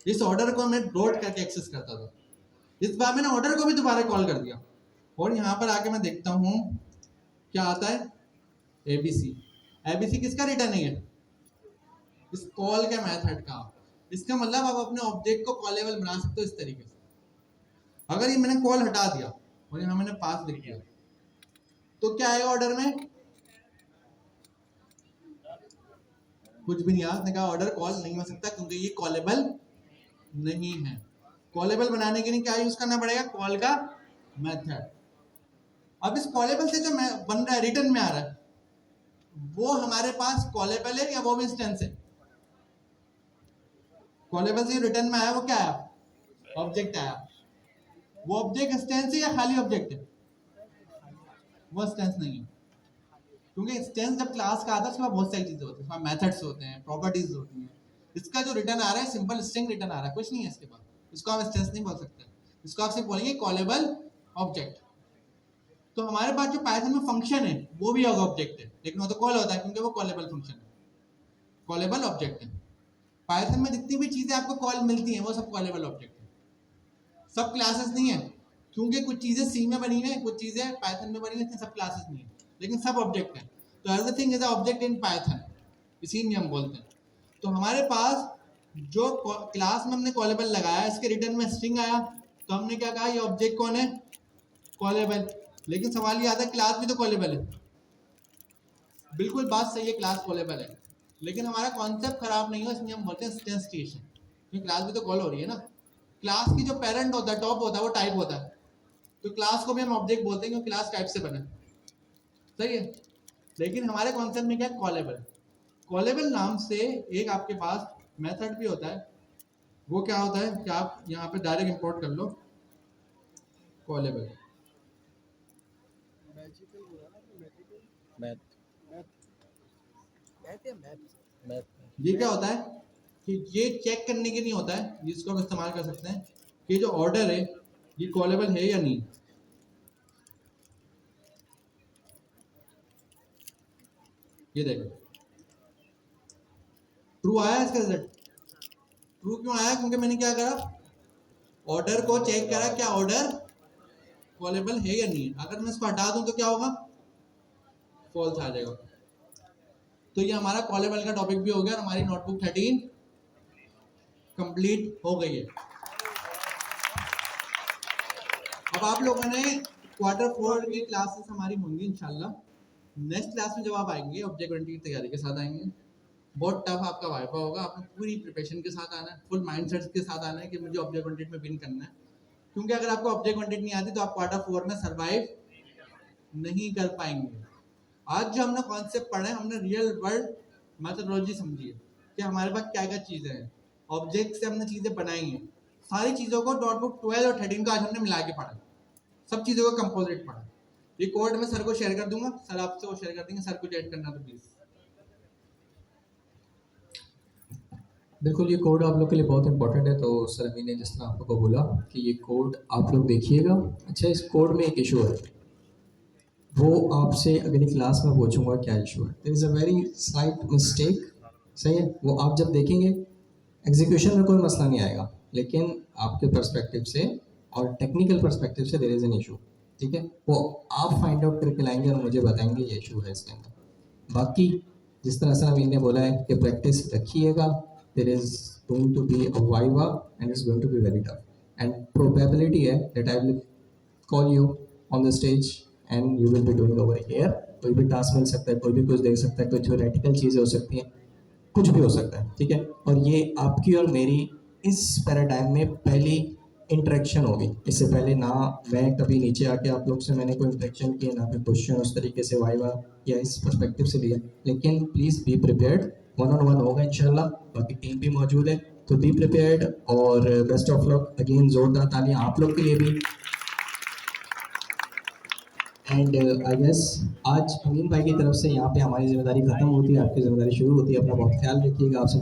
इस ऑर्डर को मैं डॉट करके एक्सेस करता था, इस बार मैंने ऑर्डर को भी दोबारा कॉल कर दिया, और यहां पर आके मैं देखता हूं क्या आता है, एबीसी। एबीसी किसका रिटर्न है? इस कॉल के मेथड का। इसका मतलब आप अपने ऑब्जेक्ट को कॉलेबल बना सकते हो इस तरीके से। अगर ये मैंने कॉल हटा दिया और यहाँ मैंने पास लिख दिया, तो क्या आएगा ऑर्डर में? कुछ भी नहीं आया। उसने कहा ऑर्डर कॉल नहीं हो सकता क्योंकि ये कॉलेबल नहीं है। कॉलेबल बनाने के लिए क्या यूज करना पड़ेगा? कॉल का मेथड। अब इस कॉलेबल से जो बन रहा है, रिटर्न में आ रहा है, वो हमारे पास कॉलेबल है या वो भी इंस्टेंस है? कॉलेबल से रिटर्न में आया वो क्या आया? ऑब्जेक्ट आया। वो ऑब्जेक्ट इंस्टेंस है या खाली ऑब्जेक्ट है? वो इंस्टेंस नहीं है, क्योंकि इंस्टेंस जब क्लास का आता है उसके बाद बहुत सारी चीजें होती हैं, मेथड्स होते हैं, प्रॉपर्टीज होती हैं। इसका जो रिटर्न आ रहा है सिंपल स्ट्रिंग रिटर्न आ रहा है, कुछ नहीं है इसके पास। इसको आप इंस्टेंस नहीं बोल सकते, इसको आप सिर्फ बोलेंगे कॉलेबल ऑब्जेक्ट। तो हमारे पास जो पाइथन में फंक्शन है वो भी होगा ऑब्जेक्ट है, लेकिन वो तो कॉल होता है क्योंकि वो कॉलेबल फंक्शन है, कॉलेबल ऑब्जेक्ट है। पाइथन में जितनी भी चीजें आपको कॉल मिलती हैं वो सब कॉलेबल ऑब्जेक्ट है, सब क्लासेस नहीं है, क्योंकि कुछ चीजें सी में बनी है, कुछ चीजें पाइथन में बनी है, सब क्लासेस नहीं है, लेकिन सब ऑब्जेक्ट है। तो everything is a object in Python, इसीलिए हम बोलते हैं। तो हमारे पास जो क्लास में हमने कॉलेबल लगाया, इसके रिटर्न में स्ट्रिंग आया, तो हमने क्या कहा? ये ऑब्जेक्ट कौन है? कॉलेबल। लेकिन सवाल ये आता है क्लास भी तो कॉलेबल है। बिल्कुल बात सही है, क्लास कॉलेबल है, लेकिन हमारा कॉन्सेप्ट खराब नहीं हो, इसलिए हम बोलते हैं इंस्टेंटिएशन, क्योंकि क्लास भी तो कॉल हो रही है ना। क्लास की जो पेरेंट होता है, टॉप होता है, वो टाइप होता है, तो क्लास को भी हम ऑब्जेक्ट बोलते हैं क्योंकि क्लास टाइप से बना है, सही है। लेकिन हमारे कॉन्सेप्ट में क्या है? कॉलेबल। कॉलेबल नाम से एक आपके पास मेथड भी होता है, वो क्या होता है कि आप यहाँ पे डायरेक्ट इंपोर्ट कर लो कॉलेबल। ये क्या होता है कि ये चेक करने के लिए होता है, जिसको हम इस्तेमाल कर सकते हैं कि जो ऑर्डर है ये कॉलेबल है या नहीं। ये देखो ट्रू आया इसका रिजल्ट। ट्रू क्यों आया? क्योंकि मैंने क्या करा? ऑर्डर को चेक करा, क्या ऑर्डर कॉलेबल है या नहीं। अगर मैं इसको हटा दूं तो क्या होगा? फॉल्स आ जाएगा। तो ये हमारा कॉलेबल का टॉपिक भी हो गया और हमारी नोटबुक 13 कंप्लीट हो गई है। अब आप लोगों ने Q4 की क्लासेस हमारी होंगी इंशाल्लाह। नेक्स्ट क्लास में जब आप आएंगे ऑब्जेक्ट ओरिएंटेड की तैयारी के साथ आएंगे। बहुत टफ आपका वाइपा होगा, आपने पूरी प्रिपरेशन के साथ आना है, फुल माइंडसेट के साथ आना है कि मुझे ऑब्जेक्ट ओरिएंटेड में विन करना है। क्योंकि अगर आपको ऑब्जेक्ट ओरिएंटेड नहीं आती तो आप Q4 में सर्वाइव नहीं कर पाएंगे। आज जो हमने कॉन्सेप्ट पढ़ा है, हमने रियल वर्ल्ड मेथोडोलॉजी समझी है कि हमारे पास क्या क्या चीज़ें हैं, ऑब्जेक्ट से हमने चीज़ें बनाई हैं, सारी चीज़ों को नोटबुक 12 और 13 का आज हमने मिला के पढ़ा, सब चीज़ों को कंपोजिट पढ़ा। ये कोड मैं सर को शेयर कर दूंगा, सर आपसे वो शेयर कर देंगे, सर कुछ ऐड करना तो प्लीज़। बिल्कुल, ये कोड आप लोग के लिए बहुत इंपॉर्टेंट है। तो सर अभी ने जिस तरह आप लोग को बोला कि ये कोड आप लोग देखिएगा। अच्छा, इस कोड में एक इशू है, वो आपसे अगली क्लास में पूछूंगा क्या इशू है। There is a very slight mistake, सही है। वो आप जब देखेंगे एग्जीक्यूशन में कोई मसला नहीं आएगा, लेकिन आपके पर्सपेक्टिव से और टेक्निकल पर्सपेक्टिव से देयर इज एन इशू, ठीक है, वो आप फाइंड आउट करके लाएंगे और मुझे बताएंगे ये इशू है इसके अंदर। बाकी जिस तरह से अमीन ने बोला है कि प्रैक्टिस रखिएगा, there is going to be a viva and is going to be very tough, and probability है that I will call you on the stage and you will be doing over here. कोई भी task मिल सकता है, कोई भी कुछ देख सकता है, कोई थ्योरेटिकल चीज़ें हो सकती हैं, कुछ भी हो सकता है, ठीक है। और ये आपकी और मेरी इस पैराडाइम में पहली इंटरेक्शन होगी। इससे पहले ना मैं कभी नीचे आके आप लोग से मैंने कोई इंटरेक्शन किया, ना कोई क्वेश्चन उस तरीके से वाइवा या इस पर्सपेक्टिव से लिया। लेकिन प्लीज़ बी प्रिपेयर्ड, 1-on-1 होगा इंशाल्लाह, बाकी टीम भी मौजूद है, तो बी प्रिपेयर्ड और बेस्ट ऑफ लक। अगेन जोरदार तालियां आप लोग के लिए भी। एंड आई गेस आज अमीन भाई की तरफ से यहाँ पे हमारी जिम्मेदारी खत्म होती है, आपकी जिम्मेदारी शुरू होती है। अपना बहुत ख्याल रखिएगा, आपसे